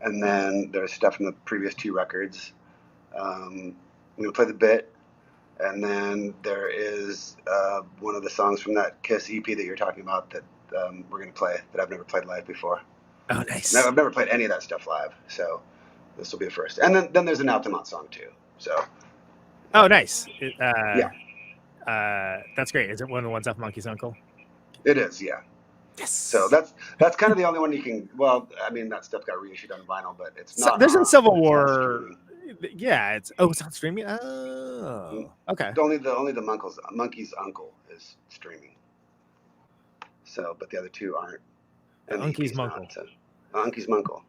And then there's stuff from the previous 2 records. I'm going to play the bit. And then there is one of the songs from that Kiss EP that you're talking about that we're going to play that I've never played live before. Oh, nice. I've never played any of that stuff live. So this will be the first. And then there's an Altamont song too. So. Oh, nice. Yeah. That's great. Is it one of the ones off Monkey's Uncle? It is, yeah. Yes. So that's kind of the only one you can. Well, I mean that stuff got reissued on vinyl, but it's not. There's in Civil War. Yeah, it's on streaming. Oh, okay. Only the Monkey's Uncle is streaming. So, but the other 2 aren't. Monkey's Munkle. Monkey's Munkle.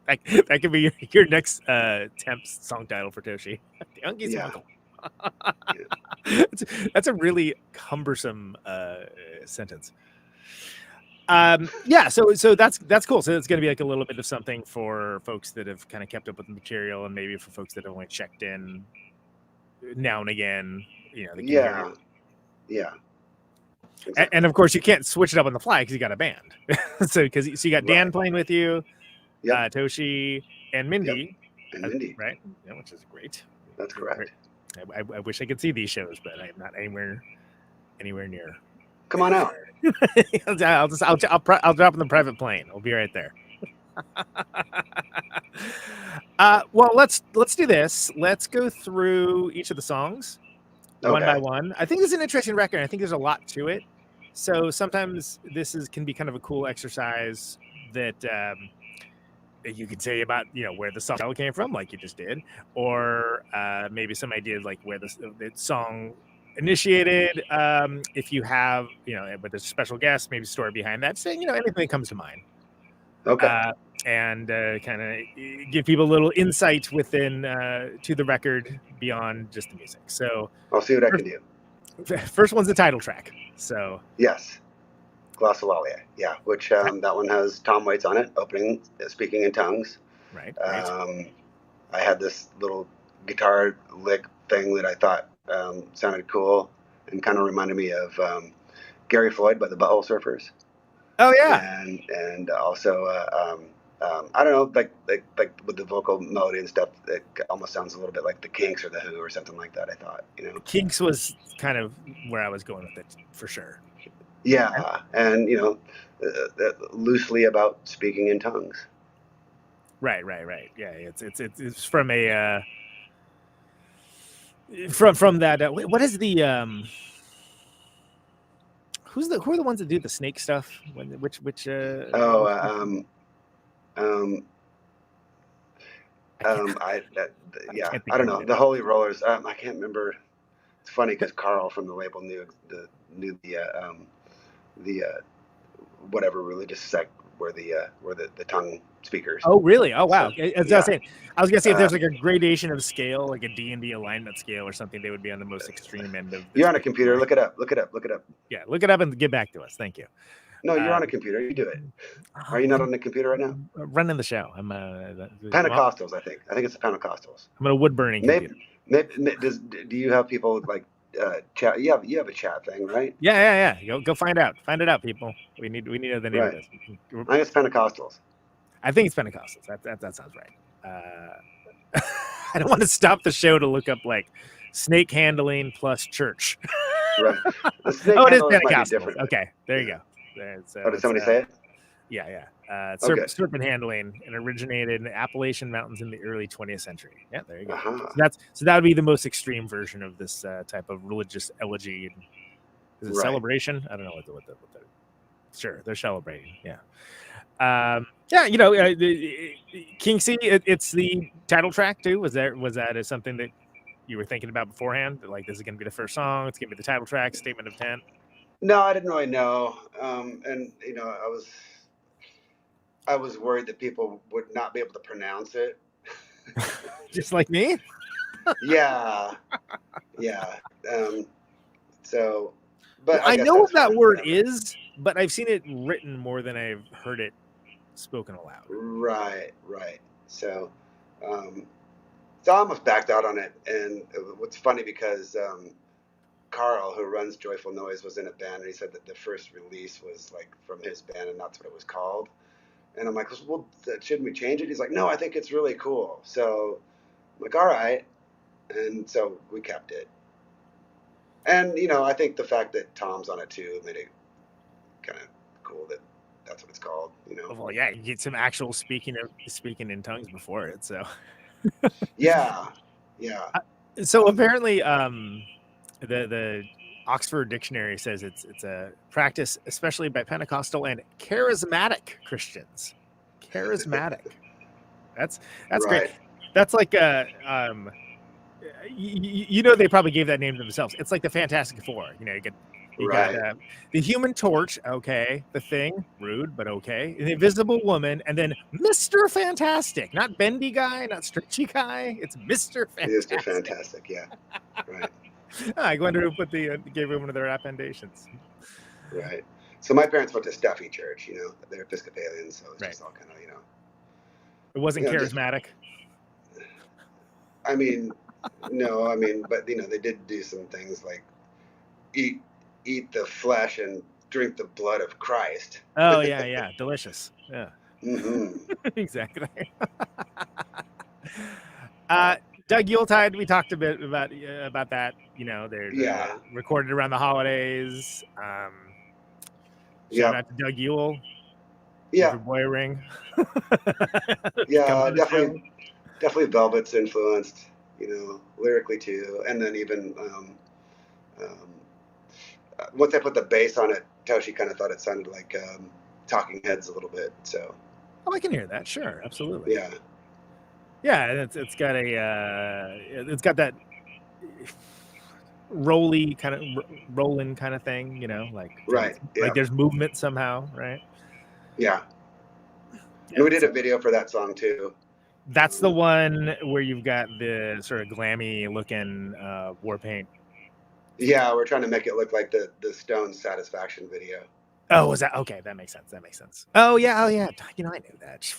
That could be your next temp song title for Toshi. The Monkey's Munkle. That's a really cumbersome sentence. So that's cool. So it's going to be like a little bit of something for folks that have kind of kept up with the material, and maybe for folks that have only checked in now and again. Yeah. Exactly. And of course, you can't switch it up on the fly because you got a band. so you got Dan playing with you, Toshi, and Mindy. Yep. And Mindy, right? Yeah, which is great. That's correct. I wish I could see these shows, but I'm not anywhere near. Come on out. I'll drop in the private plane. I'll be right there. Well, let's do this. Let's go through each of the songs one by one. I think this is an interesting record. I think there's a lot to it. So sometimes this can be kind of a cool exercise that you could say about where the song came from, like you just did, or maybe some idea like where the song initiated. If you have with a special guest, maybe story behind that, saying anything that comes to mind. Okay. And kind of give people a little insight within to the record beyond just the music. So I'll see what I can do. First one's the title track. So yes. Glossolalia, yeah, which that one has Tom Waits on it, opening, speaking in tongues. Right. I had this little guitar lick thing that I thought sounded cool and kind of reminded me of Gary Floyd by the Butthole Surfers. Oh yeah, and also I don't know, like with the vocal melody and stuff, it almost sounds a little bit like the Kinks or the Who or something like that. I thought, Kinks was kind of where I was going with it for sure. Yeah, and loosely about speaking in tongues. Right. Yeah, it's from a from that. What is the who are the ones that do the snake stuff? Which I don't know. The Holy Rollers. I can't remember. It's funny because Carl from the label knew the whatever religious sect were the tongue speakers. Oh, really? Oh, wow. So, As I was saying, I was gonna say if there's like a gradation of scale, like a D&D alignment scale or something, they would be on the most extreme end of. You're on a computer. Look it up. Yeah, look it up and get back to us. Thank you. No, you're on a computer. You do it. Are you not on the computer right now? Running the show. I'm Pentecostals. I think it's the Pentecostals. I'm on a wood burning computer. Maybe do you have people like chat? You have a chat thing, right? Yeah. Go find out. Find it out, people. We need to know the name of this. I think it's Pentecostals. I think it's Pentecostals. That sounds right. I don't want to stop the show to look up like snake handling plus church. Right. Oh, it is Pentecostals. Okay, there you go. Did somebody say it? Yeah. Okay. Serpent handling and originated in the Appalachian Mountains in the early 20th century. Yeah, there you go. Uh-huh. So that would be the most extreme version of this type of religious elegy. Is it celebration? I don't know what the sure, they're celebrating. Yeah. Kinksy. It's the title track too. Was that something that you were thinking about beforehand? Like, this is going to be the first song. It's going to be the title track, statement of intent. No, I didn't really know. And I was worried that people would not be able to pronounce it. Just like me? Yeah. But I know what that word is, but I've seen it written more than I've heard it spoken aloud. Right. So I almost backed out on it. And what's funny because Carl, who runs Joyful Noise, was in a band, and he said that the first release was like from his band, and that's what it was called. And I'm like, well, shouldn't we change it? He's like, no, I think it's really cool. So I'm like, all right. And so we kept it. And, I think the fact that Tom's on it too made it kind of cool that that's what it's called, Well, yeah, you get some actual speaking in tongues before it, so. Yeah. So apparently, the Oxford Dictionary says it's a practice, especially by Pentecostal and charismatic Christians. Charismatic. That's right. Great. That's like they probably gave that name to themselves. It's like the Fantastic Four. You got the Human Torch. Okay, the Thing, rude but okay. The Invisible Woman, and then Mr. Fantastic, not Bendy guy, not Stretchy guy. It's Mr. Fantastic. Mr. Fantastic, yeah. Right. I wonder who gave him one of their appendations. Right. So my parents went to Stuffy Church. They're Episcopalians, so it's just all kind of It wasn't charismatic. No, but they did do some things like eat the flesh and drink the blood of Christ. Oh yeah, delicious. Yeah. Mm-hmm. Exactly. Doug Yuletide, we talked a bit about that. They're recorded around the holidays. Shout out to Doug Yule. Yeah. Boy Ring. Yeah, definitely Velvet's influenced, lyrically too. And then even once I put the bass on it, Toshi kind of thought it sounded like Talking Heads a little bit. So. Oh, I can hear that. Sure, absolutely. Yeah. Yeah, and it's got that rolling kind of thing, like right. Yeah. Like there's movement somehow, right? Yeah. And we did a video for that song too. That's the one where you've got the sort of glammy looking war paint. Yeah, we're trying to make it look like the Stones Satisfaction video. Oh, was that okay? That makes sense. Oh yeah. I knew that.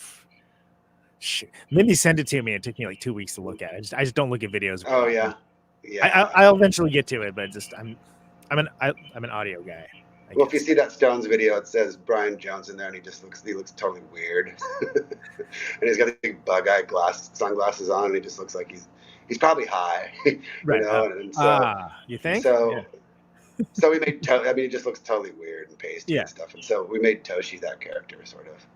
Shoot. Mindy sent it to me. It took me like 2 weeks to look at it. I just don't look at videos. Oh yeah. I'll eventually get to it, but just I'm an audio guy. Well, if you see that Stones video, it says Brian Jones in there, and he looks totally weird, and he's got the big bug eye sunglasses on, and he just looks like he's probably high, right? And so, you think? So, so we made. He just looks totally weird and pasty and stuff, and so we made Toshi that character, sort of.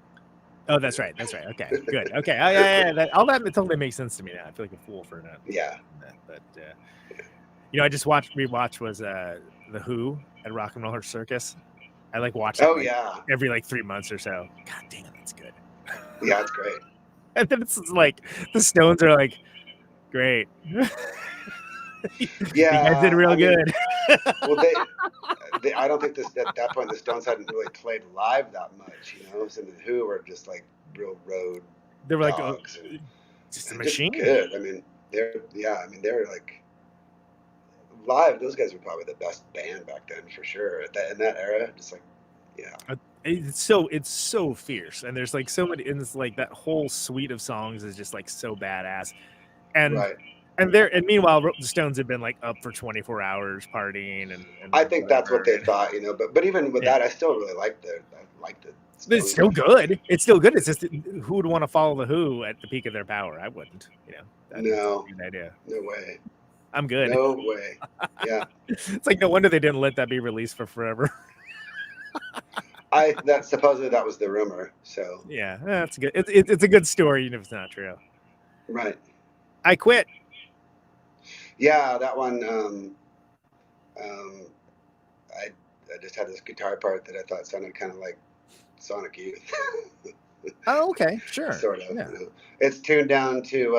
Oh, that's right. Okay, good. Okay. Oh, yeah. All that totally makes sense to me now. I feel like a fool for that. Yeah. But I just rewatched was the Who at Rock and Roll Horror Circus. I like watch it Oh like yeah, every like 3 months or so. God damn, that's good. yeah, it's great. And then it's like the Stones are like, great. You guys did Yeah, real I mean, good. well, I don't think this at that point the Stones hadn't really played live that much, you know. So the Who were just like real road They were like, dogs, just a and machine. just good. I mean, they're like live. Those guys were probably the best band back then for sure. In that era, just like It's so fierce, and there's like so many, and it's like that whole suite of songs is just like so badass, and right. and meanwhile the Stones had been like up for 24 hours partying, and I think that's what they whatever. thought, you know. But even with that, I still really like the It's still good. It's still good. It's just who would want to follow the Who at the peak of their power? I wouldn't. You know, that's No, a good idea. no way. I'm good. No way. Yeah. It's like no wonder they didn't let that be released for forever. Supposedly that was the rumor. So Yeah, that's good. It's a good story, even if it's not true. right. I quit. Yeah, that one. I just had this guitar part that I thought sounded kind of like Sonic Youth. Oh, okay, sure. Sort of. Yeah. You know. It's tuned down to.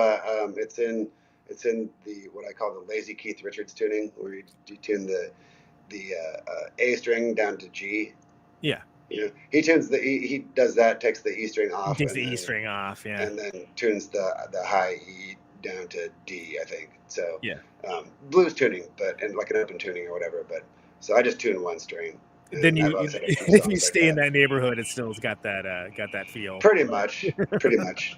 It's in the what I call the lazy Keith Richards tuning, where you tune the A string down to G. Yeah. You know, he tunes he does that, takes the E string off. He takes the E string off, yeah. And then tunes the high E down to D, I think. So yeah. Blues tuning, and like an open tuning or whatever. But so I just tune one string. Then if you stay in that neighborhood, it still's got that feel. Pretty much.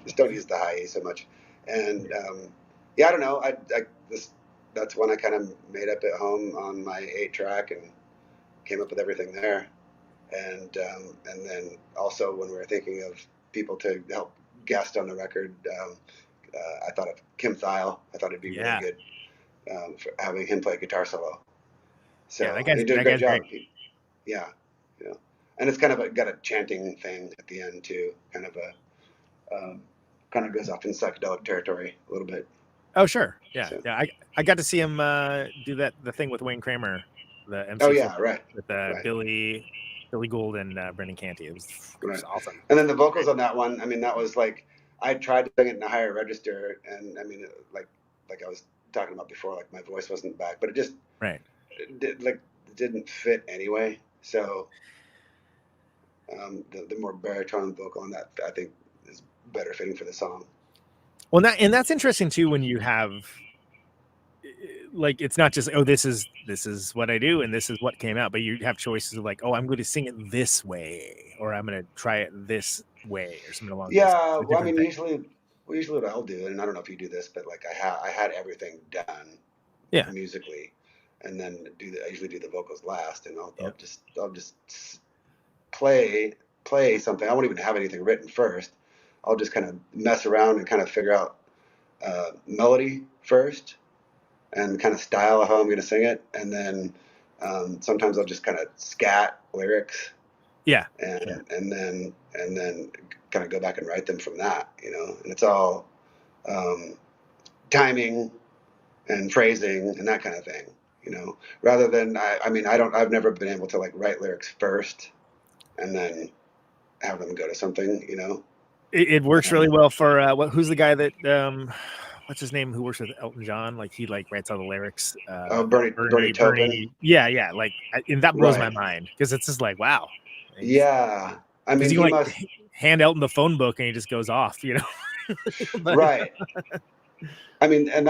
Just don't use the high E so much. And yeah, I don't know. That's one I kind of made up at home on my 8-track and came up with everything there. And then also when we were thinking of people to help guest on the record, I thought of Kim Thile. I thought it'd be really good for having him play guitar solo. So yeah, he did a great job. Yeah, you know, and it's kind of got a chanting thing at the end too. Kind of goes off in psychedelic territory a little bit. Oh sure, yeah, So. yeah. I got to see him do the thing with Wayne Kramer, the MC. Oh yeah, right. With Billy Gould and Brendan Canty. It was awesome. And then the vocals on that one, I mean, that was like I tried to sing it in a higher register, and I mean, like I was talking about before, like my voice wasn't back, but it just didn't fit anyway. So the more baritone vocal on that, I think, is better fitting for the song. Well, that's interesting too when you have like it's not just this is what I do and this is what came out, but you have choices of like, oh, I'm going to sing it this way, or I'm going to try it this way, or something along. Yeah, well, I mean, usually what I'll do, and I don't know if you do this, but like I had everything done, musically, and then I usually do the vocals last, and I'll just play something. I won't even have anything written first. I'll just kind of mess around and kind of figure out melody first, and kind of style of how I'm going to sing it, and then sometimes I'll just kind of scat lyrics. Yeah. And then kind of go back and write them from that, you know. And it's all timing and phrasing and that kind of thing, you know. Rather than I've never been able to like write lyrics first and then have them go to something, you know. It works really well for who's the guy that what's his name who works with Elton John? Like he like writes all the lyrics. Bernie Taupin. Yeah. Like and that blows my mind because it's just like wow. Yeah, I mean, he must hand Elton the phone book and he just goes off, you know. Right. I mean, I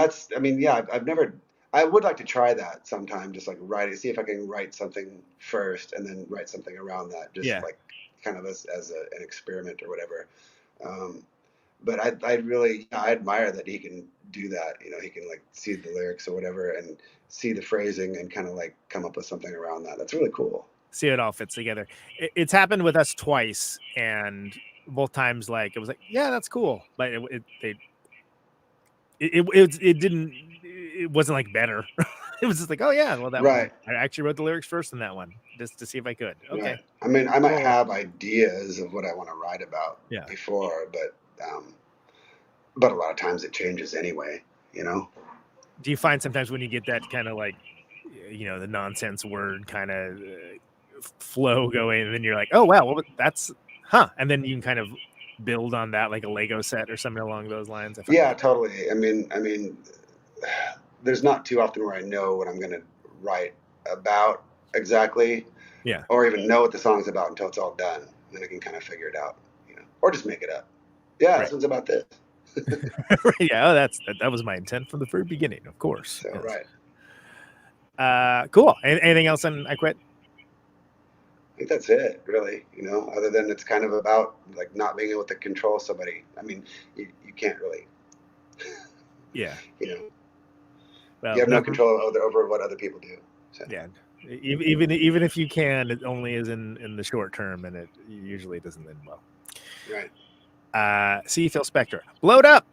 would like to try that sometime, just like see if I can write something first and then write something around that, just like kind of as an experiment or whatever. But I really admire that he can do that. You know, he can like see the lyrics or whatever and see the phrasing and kind of like come up with something around that. That's really cool. See it all fits together. It's happened with us twice, and both times like it was like, yeah, that's cool, but it wasn't like better. It was just like, oh yeah, well that one. I actually wrote the lyrics first in that one just to see if I could. Okay. Right. I mean, I might have ideas of what I want to write about before, but a lot of times it changes anyway, you know. Do you find sometimes when you get that kind of like the nonsense word kind of flow going, and then you're like, oh wow, well that's and then you can kind of build on that like a Lego set or something along those lines. Yeah, totally. I mean, there's not too often where I know what I'm going to write about exactly, or even know what the song's about until it's all done. Then I can kind of figure it out, or just make it up. Yeah, this one's about this. Yeah, that was my intent from the very beginning, of course. So, yes. Right. Cool. Anything else on I Quit? I think that's it, really. Other than it's kind of about like not being able to control somebody. I mean, you can't really. Yeah. Well, you have no control over what other people do. So. Yeah. Even if you can, it only is in the short term, and it usually doesn't end well. Right. See Phil Spector, Blowed Up.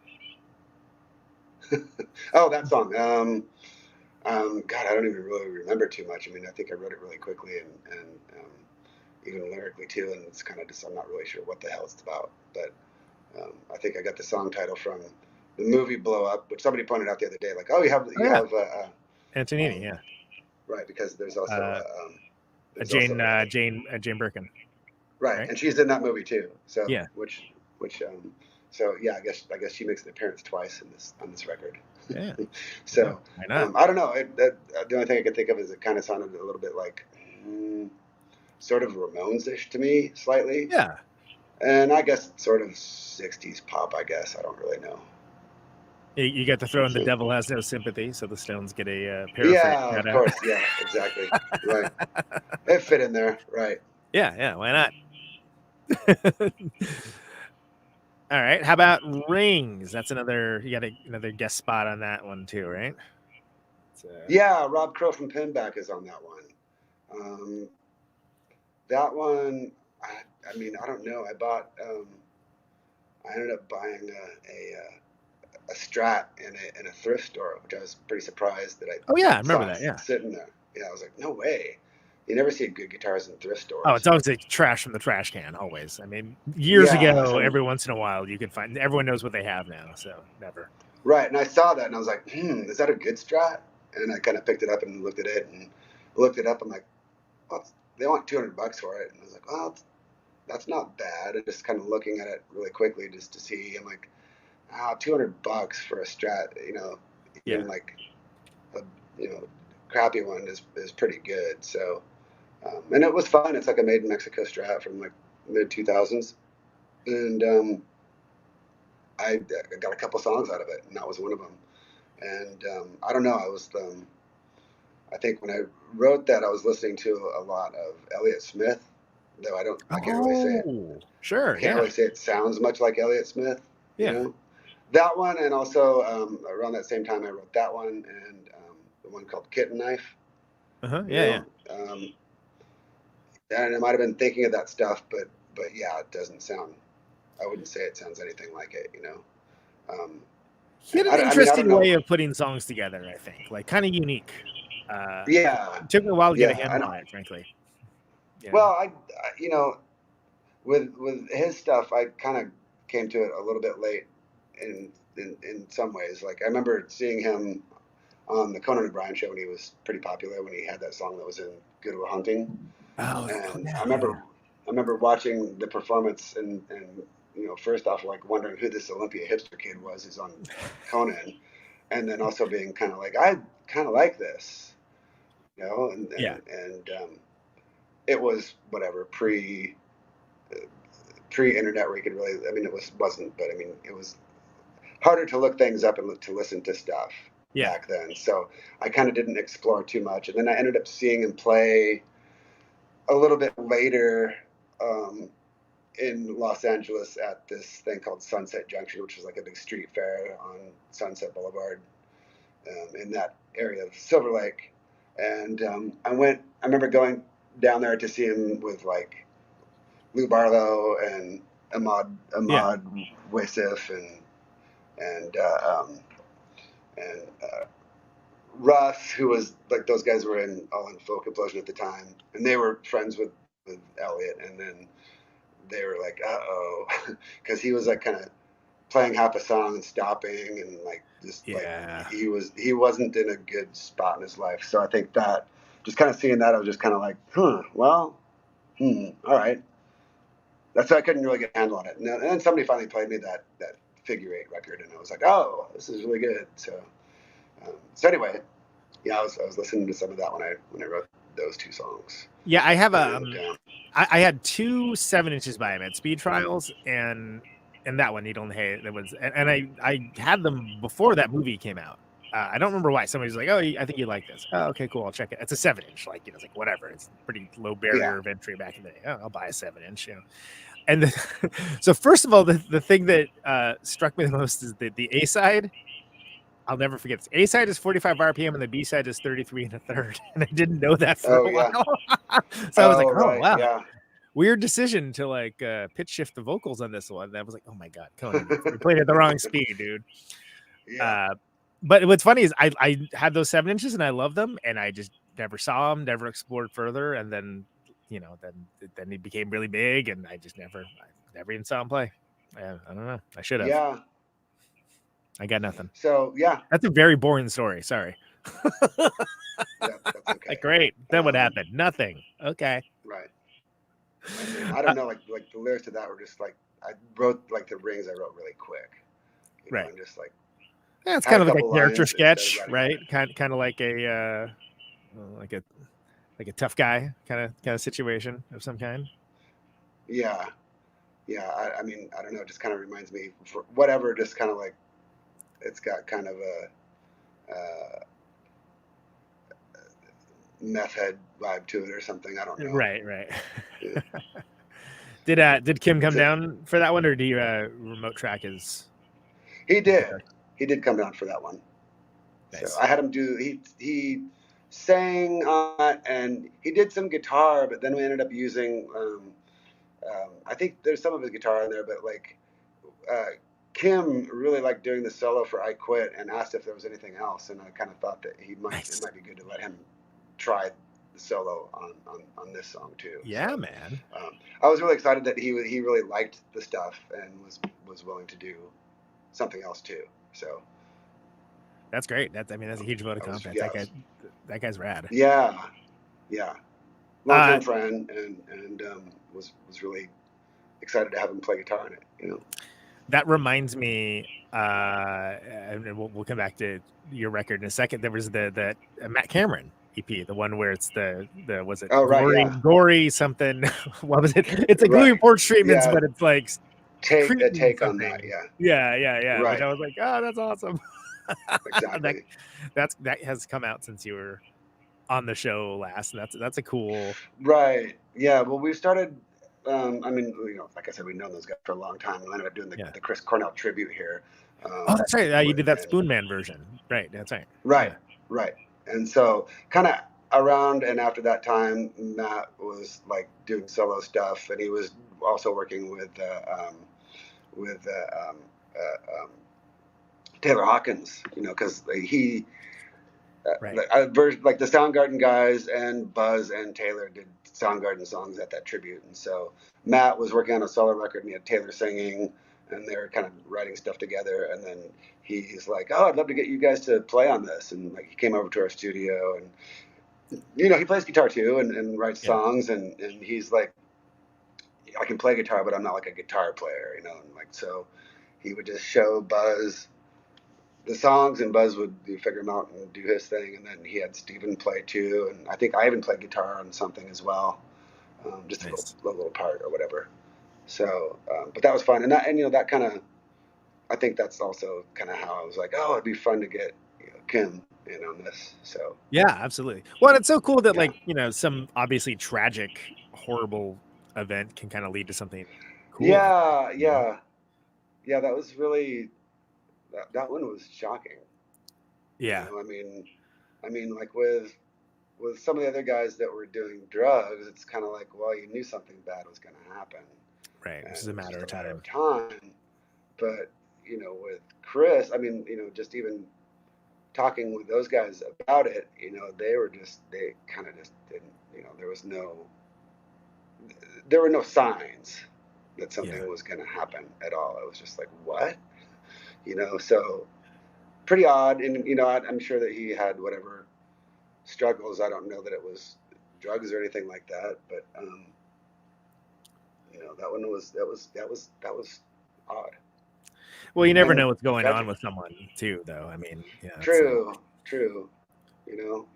Oh, that song. God, I don't even really remember too much. I mean, I think I wrote it really quickly and even lyrically too, and it's kind of just, I'm not really sure what the hell it's about. But I think I got the song title from the movie Blow Up, which somebody pointed out the other day, like, oh, you have Antonini, yeah. Right, because there's also Jane Birkin. Right, and she's in that movie too. So yeah, so yeah, I guess she makes an appearance twice on this record. Yeah. So I don't know. The only thing I could think of is it kind of sounded a little bit like sort of Ramones-ish to me, slightly. Yeah. And I guess sort of 60s pop. I guess I don't really know. You got to throw in The Devil Has No Sympathy, so the Stones get a paraphrase. Yeah, of course. Yeah, exactly. Right. It fit in there. Right. Yeah. Why not? All right. How about Rings? That's another. You got another guest spot on that one too, right? Yeah, Rob Crow from Pinback is on that one. That one, I mean, I don't know. I ended up buying a Strat in a thrift store, which I was pretty surprised that I. Oh yeah, I remember that. Yeah, sitting there. Yeah, I was like, no way. You never see good guitars in thrift stores. Oh, it's always like trash from the trash can. Always. I mean, years ago, every once in a while, you could find. Everyone knows what they have now, so never. Right, and I saw that, and I was like, is that a good Strat? And I kind of picked it up and looked at it, and looked it up. I'm like, well, they want $200 for it, and I was like, well, that's not bad. And just kind of looking at it really quickly just to see. I'm like, $200 for a Strat, even like a crappy one is pretty good. So, and it was fun. It's like a made in Mexico Strat from like mid 2000s, and I got a couple songs out of it, and that was one of them. And I don't know. I think when I wrote that, I was listening to a lot of Elliott Smith, though I can't really say it. Sure. I can't really say it sounds much like Elliott Smith. Yeah. That one, and also around that same time, I wrote that one and the one called Kitten Knife. Yeah. And I might have been thinking of that stuff, but yeah, it doesn't sound. I wouldn't say it sounds anything like it. He had an interesting way of putting songs together. I think, like, kind of unique. It took me a while to get a handle on it, frankly. Yeah. Well, I with his stuff, I kind of came to it a little bit late in some ways. Like, I remember seeing him on the Conan O'Brien show when he was pretty popular, when he had that song that was in Good Will Hunting. Oh, and I remember watching the performance and first off, like, wondering who this Olympia hipster kid was who's on Conan, and then also being kind of like, I kind of like this, and it was whatever pre-internet where you could really, I mean, wasn't, but I mean, it was harder to look things up and to listen to stuff back then. So I kind of didn't explore too much, and then I ended up seeing him play a little bit later in Los Angeles at this thing called Sunset Junction, which was like a big street fair on Sunset Boulevard in that area of Silver Lake. And I remember going down there to see him with like Lou Barlow and Ahmad Wasif and Russ, who was like, those guys were all in Folk Implosion at the time, and they were friends with Elliott, and then they were like, because he was like kind of playing half a song and stopping, and like just Yeah. like he wasn't in a good spot in his life. So I think that just kind of seeing that, I was just kind of like, all right. That's why I couldn't really get a handle on it. And then somebody finally played me that Figure 8 record, and I was like, oh, this is really good. So anyway, yeah, I was listening to some of that when I wrote those two songs. Yeah, I have I had 2 7-inches by him at Speed Trials, and that one, Needle and Hay, that was, and I had them before that movie came out. I don't remember why. Somebody was like, "Oh, I think you like this." Oh, okay, cool. I'll check it. It's a 7-inch, like, you know, it's like whatever. It's pretty low barrier of entry back in the day. Oh, I'll buy a 7-inch, you know. And so first of all, the thing that struck me the most is the A side. I'll never forget this. A side is 45 RPM and the B side is 33 1/3. And I didn't know that for a while. So I was like, oh, right, wow. Yeah. Weird decision to like pitch shift the vocals on this one. And I was like, oh my God, Conan, we played at the wrong speed, dude. Yeah. But what's funny is I had those 7-inches and I love them, and I just never saw them, never explored further. And then, you know, then he became really big, and I never even saw him play. I don't know. I should have. Yeah. I got nothing. So yeah, that's a very boring story. Sorry. Yeah, that's okay. Great. Then what happened? Nothing. Okay. Right. I don't know. Like the lyrics to that were just like, I wrote like the rings. I wrote really quick. Right. And just like. Yeah, it's kind of like a character sketch, right? Kind of like a like a tough guy kind of situation of some kind. Yeah. I mean, I don't know. It just kind of reminds me, for whatever. Just kind of like, it's got kind of a meth head vibe to it or something. I don't know. Right. Yeah. Did Kim come down for that one, or do you remote track his? He did. He did come down for that one. Nice. So I had him do. He sang and he did some guitar, but then we ended up using. I think there's some of his guitar in there, but like Kim really liked doing the solo for "I Quit" and asked if there was anything else, and I kind of thought that it might be good to let him try the solo on this song too. Yeah, so, man. I was really excited that he really liked the stuff and was willing to do something else too. So that's great. That's a huge vote of confidence. That guy's rad. Yeah. Long-term friend, and was really excited to have him play guitar in it. You know. That reminds me, and we'll come back to your record in a second. There was the Matt Cameron EP, the one where it's the was it gory something? What was it? It's a Gloomy Porch Treatments, but it's like take on that. Yeah. Right. Which I was like, oh, that's awesome. Exactly. that has come out since you were on the show last. That's a cool. Right. Yeah. Well, we started. I mean, you know, like I said, we've known those guys for a long time. We ended up doing the Chris Cornell tribute here. Oh, that's right. You did that Spoon Man version. Right. That's right. Right. And so, kind of around and after that time, Matt was like doing solo stuff, and he was also working with Taylor Hawkins. You know, because he. Like the Soundgarden guys and Buzz and Taylor did Soundgarden songs at that tribute, and so Matt was working on a solo record, and he had Taylor singing, and they were kind of writing stuff together. And then he's like, "Oh, I'd love to get you guys to play on this." And like he came over to our studio, and you know he plays guitar too, and writes songs, and he's like, "I can play guitar, but I'm not like a guitar player," you know. And like so, he would just show Buzz the songs, and Buzz would figure them out and do his thing, and then he had Steven play too, and I think I even played guitar on something as well, just a little part or whatever. So, but that was fun, and you know that kind of, I think that's also kind of how I was like, oh, it'd be fun to get Kim in on this. So yeah, absolutely. Well, it's so cool that like you know some obviously tragic, horrible event can kind of lead to something cool. Yeah. That was really. That one was shocking. Yeah. You know, I mean, like with some of the other guys that were doing drugs, it's kind of like, well, you knew something bad was going to happen. Right. It's a matter of time. But you know, with Chris, I mean, you know, just even talking with those guys about it, you know, they kind of just didn't, you know, there were no signs that something was going to happen at all. It was just like, what? you know, so pretty odd. And, you know, I'm sure that he had whatever struggles. I don't know that it was drugs or anything like that, but, you know, that was odd. Well, you never And know what's going that's- on with someone too, though. I mean, yeah. True. You know,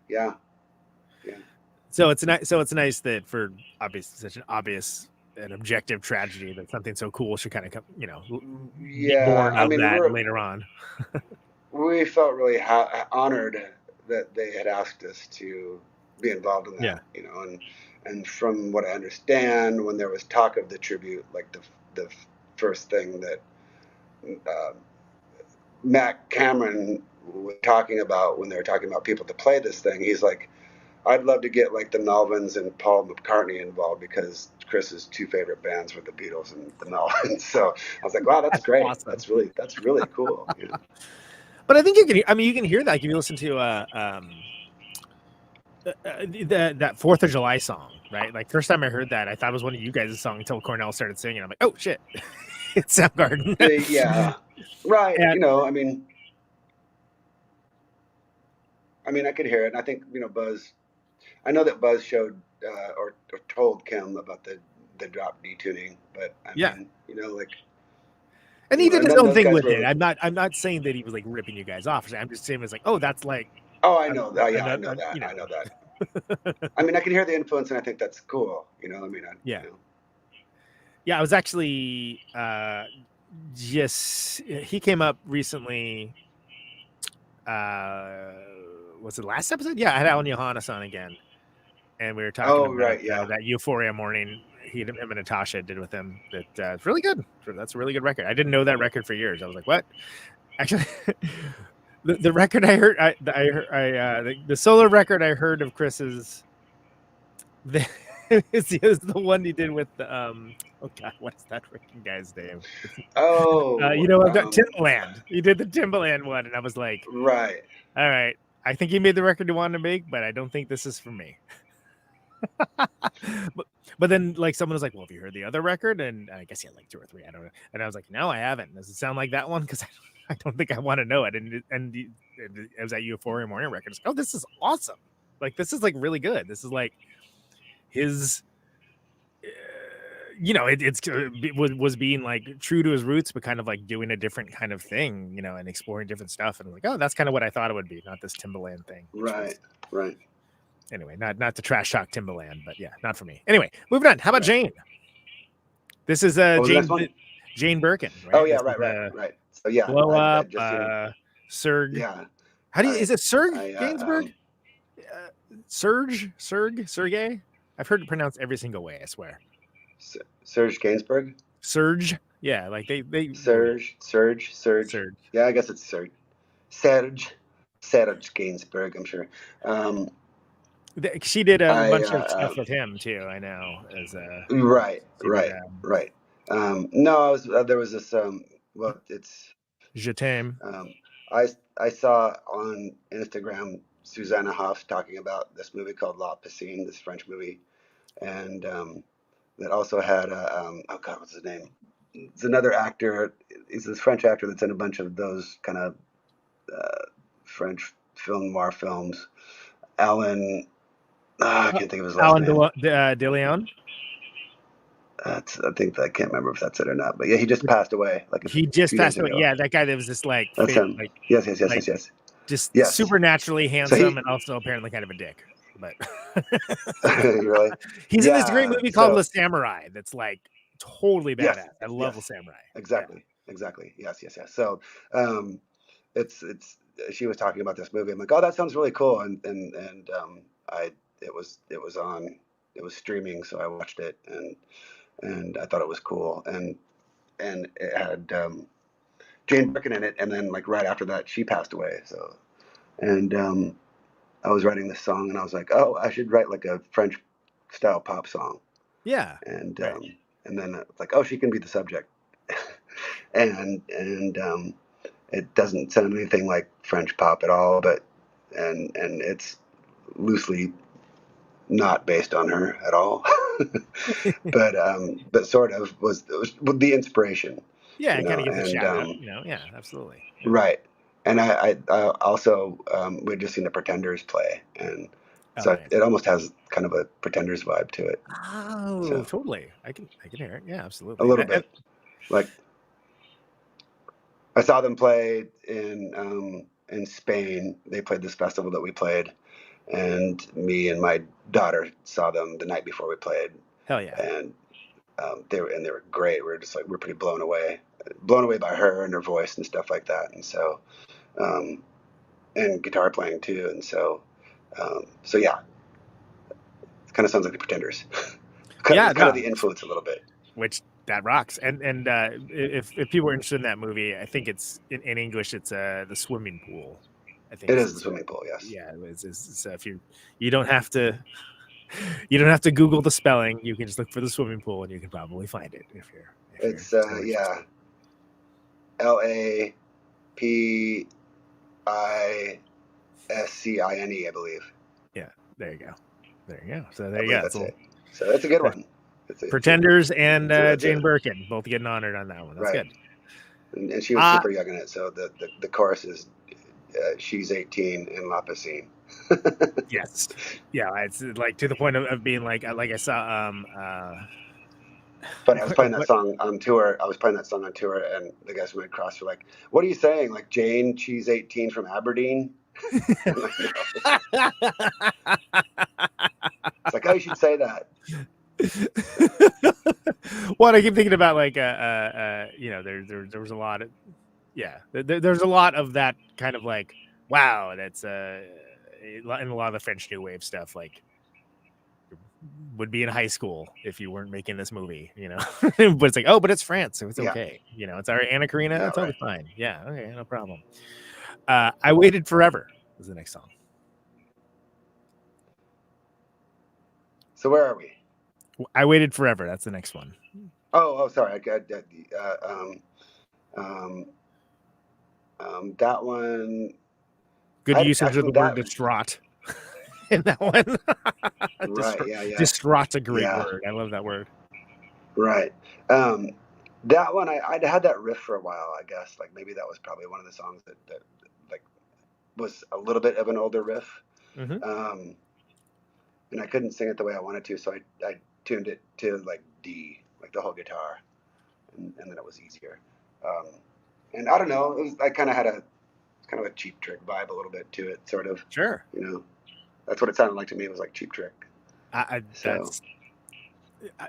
yeah. So it's nice. So it's nice that for such an obvious and objective tragedy, that something so cool should kind of come, you know, be born of that later on. We felt really honored that they had asked us to be involved in that. Yeah. You know, and from what I understand, when there was talk of the tribute, like the first thing that Matt Cameron was talking about when they were talking about people to play this thing, he's like, I'd love to get like the Melvins and Paul McCartney involved, because Chris's two favorite bands were the Beatles and the Melvins. So I was like, wow, that's great. Awesome. That's really cool. You know? But I think you can hear that if you listen to that 4th of July song, right? Like, first time I heard that, I thought it was one of you guys' songs until Cornell started singing. I'm like, oh shit, it's Soundgarden. Yeah, right. And, you know, I mean, I could hear it. And I think, you know, Buzz. I know that Buzz showed or told Kim about the drop D tuning, but I mean, you know, like. And he did his own thing with it. Like, I'm not saying that he was like ripping you guys off. I'm just saying it's like, oh, that's like. Oh, I know that. Yeah, I know that. You know. I know that. I mean, I can hear the influence, and I think that's cool. You know, I mean, yeah. You know. Yeah, I was actually he came up recently. Was it last episode? Yeah, I had Alan Johannes on again, and we were talking about that Euphoria Morning. Him and Natasha did with him. That it's really good. That's a really good record. I didn't know that record for years. I was like, what? Actually, the record I heard, the solo record I heard of Chris's, is the one he did with the oh god, what's that freaking guy's name? You know, Timbaland. He did the Timbaland one, and I was like, right, all right. I think he made the record he wanted to make, but I don't think this is for me. but then, like, someone was like, well, have you heard the other record? And I guess he had like 2 or 3. I don't know. And I was like, no, I haven't. Does it sound like that one? Because I don't think I want to know it. And it was that Euphoria Morning record. It's like, oh, this is awesome. Like, this is like really good. This is like his, you know, it was being like true to his roots, but kind of like doing a different kind of thing, you know, and exploring different stuff. And like, oh, that's kind of what I thought it would be, not this Timbaland thing. Right. Anyway, not to trash talk Timbaland, but yeah, not for me. Anyway, moving on. How about Jane? This is Jane Birkin. Right? Oh yeah, right. So yeah, Blow Up, Serge. Yeah. How do you? Is it Serge Gainsbourg? Sergey? I've heard it pronounced every single way. I swear. Serge Gainsbourg. Serge. Yeah, like they. Serge. Yeah, I guess it's Serge. Serge Gainsbourg. I'm sure. She did a bunch of stuff with him too. I know. Right. No, there was this. Well, it's Je t'aime. I saw on Instagram Susanna Hoffs talking about this movie called La Piscine, this French movie, and that also had oh god, what's his name? It's another actor. He's this French actor that's in a bunch of those kind of French film noir films. Alan. I can't think of his last name. Alan de Leon. I think I can't remember if that's it or not. But yeah, he just passed away. He just passed away. Yeah, that guy that was just like that's him. Like, yes. Just supernaturally handsome and also apparently kind of a dick. But really, he's in this great movie called Le Samurai. That's like totally badass. Yes, I love Le Samurai. Exactly. Yes. So, it's she was talking about this movie. I'm like, oh, that sounds really cool. And it was streaming, so I watched it and I thought it was cool. And it had Jane Birkin in it, and then like right after that she passed away. So and I was writing this song and I was like, oh, I should write like a French style pop song. Yeah. And then it's like, oh, she can be the subject. and it doesn't sound anything like French pop at all, but and it's loosely not based on her at all. but sort of was the inspiration. Yeah, you kind know, of give the and shout out. Yeah, absolutely. Yeah. right. And I also we'd just seen the Pretenders play, and so Nice. it almost has kind of a Pretenders vibe to it. Oh, So, totally. I can hear it. Yeah, a absolutely. little bit. Like I saw them play in Spain. They played this festival that we played, and me and my daughter saw them the night before we played. Hell yeah. And they were great. We're pretty blown away by her and her voice and stuff like that. And so, and guitar playing too. And so yeah, it kind of sounds like the Pretenders. Yeah, kind of the influence a little bit. Which that rocks. And if people are interested in that movie, I think it's in English. It's the swimming pool. I think it is the swimming pool. Yes. Yeah. So if you don't have to. You don't have to Google the spelling. You can just look for the swimming pool, and you can probably find it It's LAPISCINE, I believe. Yeah, there you go. So there you go. That's it. So that's a good one. Pretenders and Jane Birkin both getting honored on that one. That's good. And she was super young in it. So the chorus is she's 18 in La Piscine. Yes. Yeah, it's like to the point of being like I saw but I was playing that song on tour. And the guys from Redd Kross were like, "What are you saying? Like Jane, she's 18 from Aberdeen?" Like, no. It's like, oh, you should say that. Well, I keep thinking about like there was a lot of there's a lot of that kind of like, wow, that's in a lot of the French New Wave stuff, like would be in high school if you weren't making this movie, but it's like, oh, but it's France, so it's okay. It's our Anna Karina. It's totally fine. Yeah. Okay. No problem. I Waited Forever is the next song. So where are we? I Waited Forever. That's the next one. Oh, sorry. That one. Good usage of the word distraught in that one. Right. Yeah. Distraught's a great word. I love that word. Right. That one, I'd had that riff for a while, I guess. Like maybe that was probably one of the songs that like was a little bit of an older riff. Mm-hmm. And I couldn't sing it the way I wanted to, so I tuned it to like D, like the whole guitar, and then it was easier. And I don't know, I kind of had a Cheap Trick vibe a little bit to it, sort of. Sure. That's what it sounded like to me. It was like Cheap Trick.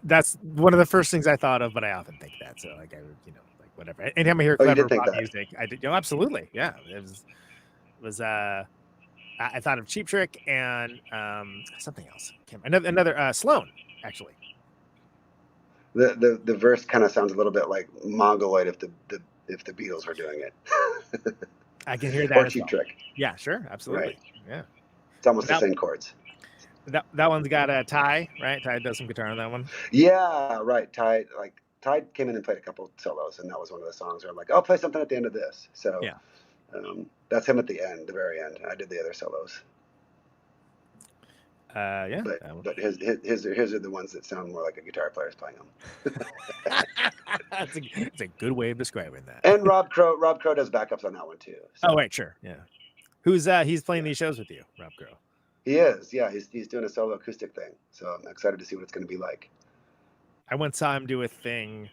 That's one of the first things I thought of, but I often think that. So like whatever. Anytime I hear clever pop music, I did. Absolutely, yeah. It was. I thought of Cheap Trick and something else. Another Sloan, actually. The verse kind of sounds a little bit like Mongoloid if the Beatles were doing it. I can hear that. Or Cheap Trick. Yeah, sure, absolutely. Right. Yeah, it's almost the same chords. That one's got a Ty, right? Ty does some guitar on that one. Yeah, right. Ty came in and played a couple solos, and that was one of the songs where I'm like, I'll play something at the end of this. So yeah. That's him at the very end. I did the other solos. Yeah. But his are the ones that sound more like a guitar player's playing them. It's a good way of describing that. And Rob Crow does backups on that one too. So. Oh wait, sure, yeah. He's playing these shows with you, Rob Crow? He is, yeah. He's doing a solo acoustic thing, so I'm excited to see what it's going to be like. I once saw him do a thing.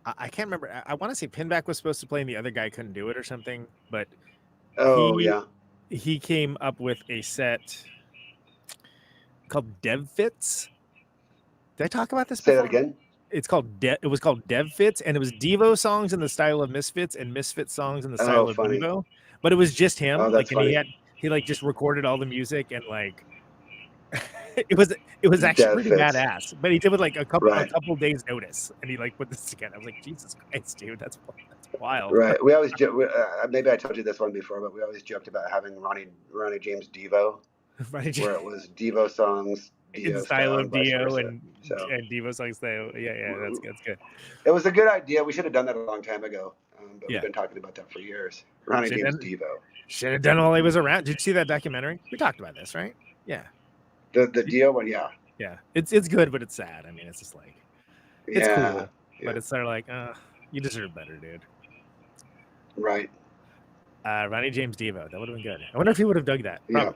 I can't remember. I want to say Pinback was supposed to play, and the other guy couldn't do it or something. But he came up with a set called Dev Fits. Did I talk about this before? Say that again. It was called Dev Fits, and it was Devo songs in the style of Misfits and Misfit songs in the style of Devo. But it was just him. Oh, that's funny. He like just recorded all the music and like it was actually pretty badass. But he did with like a couple days notice, and he like put this together. I was like, Jesus Christ, dude, that's wild. Right. We always maybe I told you this one before, but we always joked about having Ronnie James Devo, where it was Devo songs. In style of Dio and Devo songs style. Yeah, that's good. It was a good idea. We should have done that a long time ago. But we've been talking about that for years. Ronnie James Devo. Should have done while he was around. Did you see that documentary? We talked about this, right? Yeah. The Dio one, yeah. Yeah. It's good, but it's sad. I mean, it's just like it's cool. Yeah. But it's sort of like You deserve better, dude. Right. Ronnie James Dio. That would have been good. I wonder if he would have dug that. Yeah.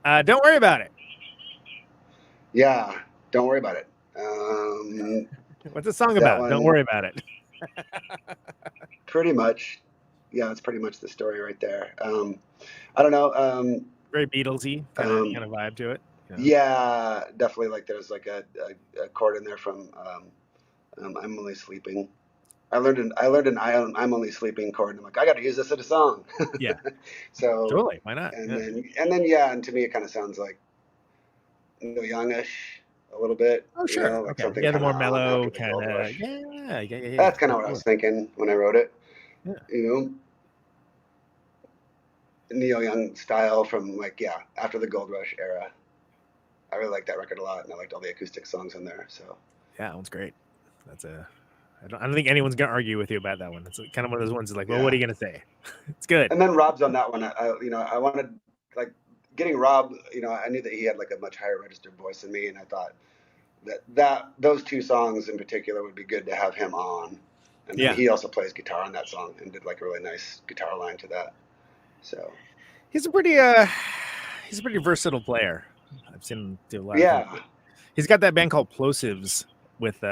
Probably. Don't worry about it. Yeah. Don't worry about it. What's the song that about? one- Don't worry about it. Pretty much. Yeah, it's pretty much the story right there. I don't know. Very Beatlesy kind of vibe to it. You know? Yeah, definitely. Like there's like a chord in there from I'm Only Sleeping. I learned an I'm Only Sleeping chord, and I'm like, I got to use this in a song. Yeah. So Totally. Why not? And then and to me it kind of sounds like Neil Youngish a little bit. Oh sure. Like okay. something Yeah, the more kinda on mellow after the kind Gold of. Rush. Yeah. That's kind of what I was thinking when I wrote it. Yeah. Neil Young style from after the Gold Rush era. I really liked that record a lot, and I liked all the acoustic songs in there. So yeah, that one's great. I don't think anyone's gonna argue with you about that one. It's kind of one of those ones. Like, well, what are you gonna say? It's good. And then Rob's on that one. I wanted getting Rob. I knew that he had like a much higher registered voice than me, and I thought that those two songs in particular would be good to have him on. And then he also plays guitar on that song and did like a really nice guitar line to that. So he's a pretty versatile player. I've seen him do a lot. Yeah. Of he's got that band called Plosives with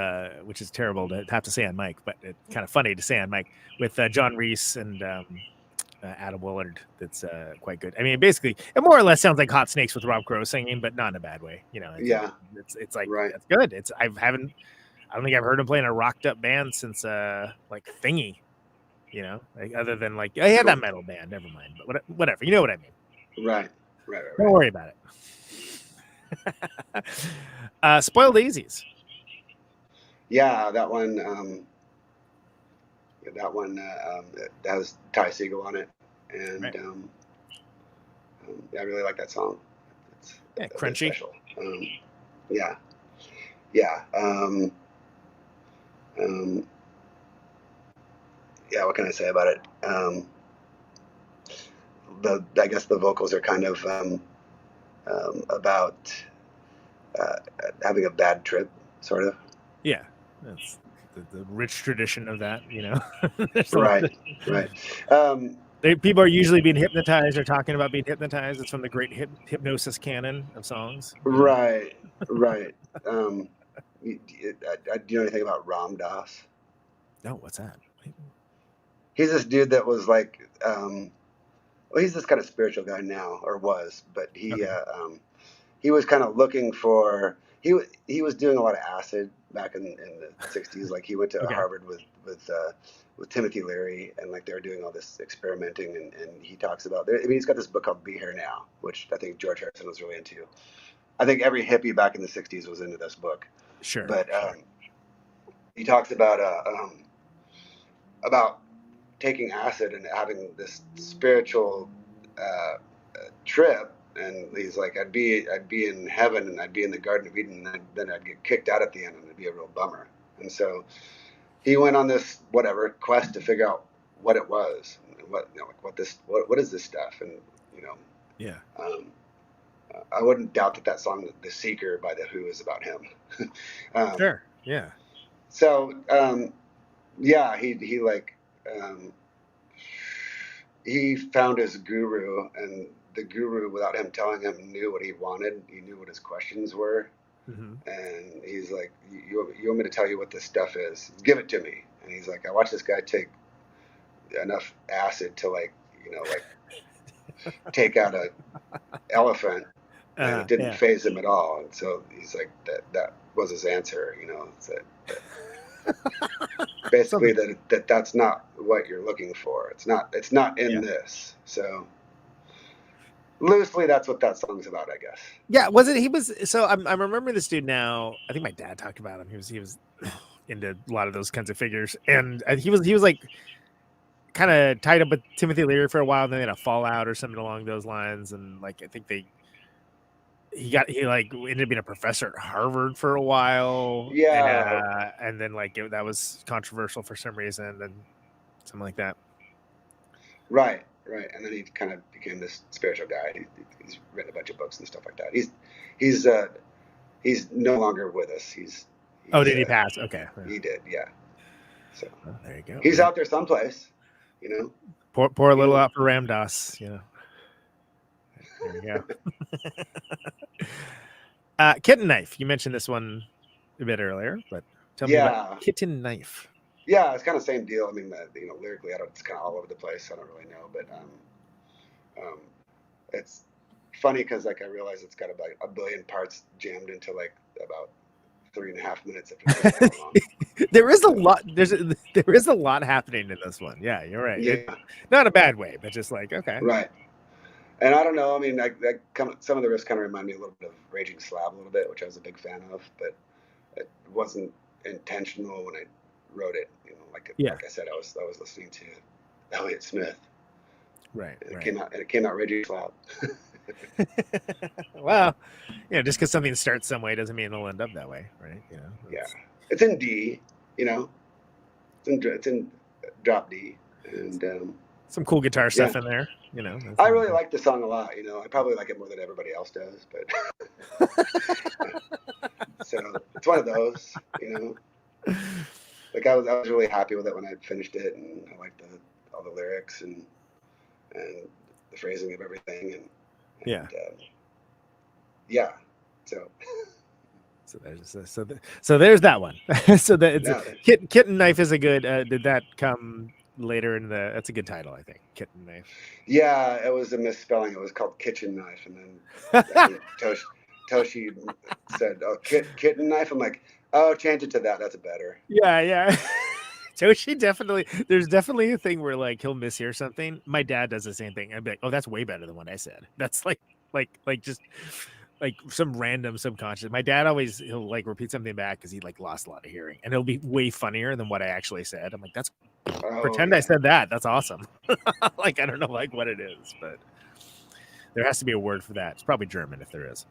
which is terrible to have to say on mic, but it's kind of funny to say on mic, with John Reese and Adam Willard. That's quite good. I mean, basically, it more or less sounds like Hot Snakes with Rob Crow singing, but not in a bad way. It's like it's good. I don't think I've heard him play in a rocked up band since like Thingy. Other than like I had that metal band. Never mind, but whatever. You know what I mean? Right. Don't worry about it. Spoiled Daisies. Yeah, that one. That has Ty Segall on it, and right. I really like that song. It's crunchy. special. Yeah. What can I say about it? I guess the vocals are kind of about having a bad trip, sort of. Yeah, that's the rich tradition of that, Right. People are usually being hypnotized or talking about being hypnotized. It's from the great hypnosis canon of songs. Right. Do you know anything about Ram Dass? No, what's that? He's this dude that was like, he's this kind of spiritual guy now, or was, but he was kind of looking for. He was doing a lot of acid back in the 60s. Like he went to Harvard with Timothy Leary, and like they were doing all this experimenting. And he talks about. He's got this book called Be Here Now, which I think George Harrison was really into. I think every hippie back in the 60s was into this book. Sure. But he talks about taking acid and having this spiritual trip. And he's like, I'd be in heaven and I'd be in the Garden of Eden, and then I'd get kicked out at the end, and it'd be a real bummer. And so he went on this quest to figure out what it was, and what is this stuff, and I wouldn't doubt that song, "The Seeker" by The Who, is about him. Sure. Yeah. So he found his guru, and the guru, without him telling him, knew what he wanted. He knew what his questions were. Mm-hmm. And he's like, you want me to tell you what this stuff is? Give it to me. And he's like, I watched this guy take enough acid to take out a elephant, and it didn't faze him at all. And so he's like, that was his answer, basically that's not what you're looking for. It's not in this. So loosely, that's what that song's about, I guess. Yeah, was it? He was. So I'm remembering this dude now. I think my dad talked about him. He was into a lot of those kinds of figures, and he was like kind of tied up with Timothy Leary for a while. And then they had a fallout or something along those lines, and like I think he ended up being a professor at Harvard for a while. Yeah, and then that was controversial for some reason, and something like that. Right. And then he kind of became this spiritual guy. He's written a bunch of books and stuff like that. He's no longer with us. He's did he pass? Okay. He did, yeah. So there you go. he's out there someplace, you know. Pour a little out for Ramdas, you know. There you go. Kitten Knife. You mentioned this one a bit earlier, but tell me about Kitten Knife. Yeah, it's kind of the same deal. I mean, you know, lyrically, it's kind of all over the place. I don't really know, but it's funny because like I realize it's got about a billion parts jammed into like about 3.5 minutes. There is a lot. There is a lot happening in this one. Yeah, you're right. Yeah, not a bad way, but just like okay, right. And I don't know. I mean, some of the riffs kind of remind me a little bit of Raging Slab a little bit, which I was a big fan of, but it wasn't intentional when I wrote it. You know, like I said, I was listening to Elliott Smith. Right. And it came out Raging Slab. Well, you know, just because something starts some way doesn't mean it'll end up that way, right? You know. Yeah, it's in D. You know, it's in drop D, and some cool guitar stuff in there. You know, I really like the song a lot. You know, I probably like it more than everybody else does, but so it's one of those. You know, like I was really happy with it when I finished it, and I liked all the lyrics and the phrasing of everything, and So there's that one. So Kitten Knife is a good. Did that come later in the? That's a good title, I think. Kitten Knife. Yeah, it was a misspelling. It was called Kitchen Knife, and then Toshi said, "Oh, Kitten Knife." I'm like, "Oh, change it to that. That's better." Yeah. Toshi definitely. There's definitely a thing where like he'll mishear something. My dad does the same thing. I'd be like, "Oh, that's way better than what I said." That's like just. Like some random subconscious. My dad he'll like repeat something back because he like lost a lot of hearing, and it'll be way funnier than what I actually said. I'm like, pretend I said that. That's awesome. Like I don't know like what it is, but there has to be a word for that. It's probably German if there is.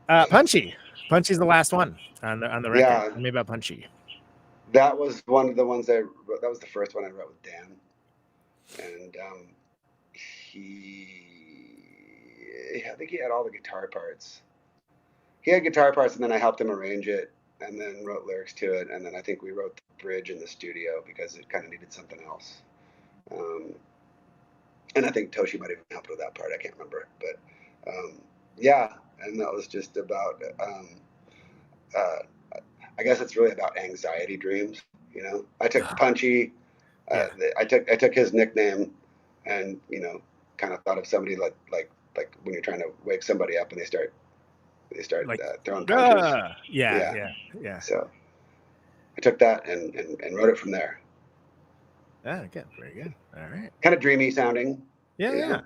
Punchy's the last one on the record. Yeah. Tell me about Punchy. That was one of the ones that was the first one I wrote with Dan, and I think he had all the guitar parts. He had guitar parts, and then I helped him arrange it, and then wrote lyrics to it, and then I think we wrote the bridge in the studio because it kind of needed something else. And I think Toshi might have helped with that part. I can't remember, but yeah, and that was just about. I guess it's really about anxiety dreams. You know, I took Punchy. I took his nickname, and you know, kind of thought of somebody like when you're trying to wake somebody up and they start like, throwing punches. Yeah. So I took that and wrote it from there. Okay, very good. All right. Kind of dreamy sounding. Yeah.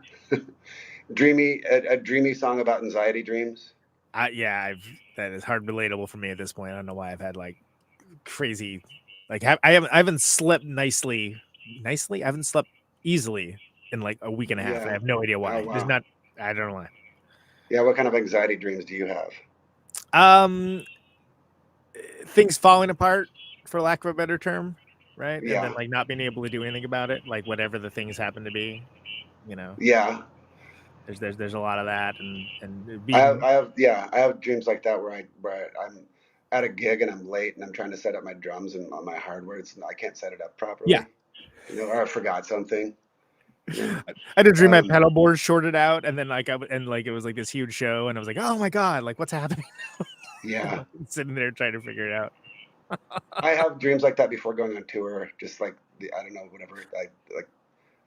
Dreamy, a dreamy song about anxiety dreams. That is hard relatable for me at this point. I don't know why I've had like crazy, like I haven't slept nicely. I haven't slept easily in like a week and a half. I have no idea why. Oh, wow. There's not. I don't know why. Yeah, what kind of anxiety dreams do you have? Things falling apart, for lack of a better term, right? Yeah. And then like not being able to do anything about it, like whatever the things happen to be, you know. Yeah. There's a lot of that, and I have dreams like that where I'm at a gig and I'm late and I'm trying to set up my drums and on my hardware, I can't set it up properly. Yeah. You know, or I forgot something. I had a dream my pedal board shorted out, and then it was like this huge show, and I was like, oh my god, like what's happening? Yeah. Sitting there trying to figure it out. I have dreams like that before going on tour, just like I don't know, whatever, like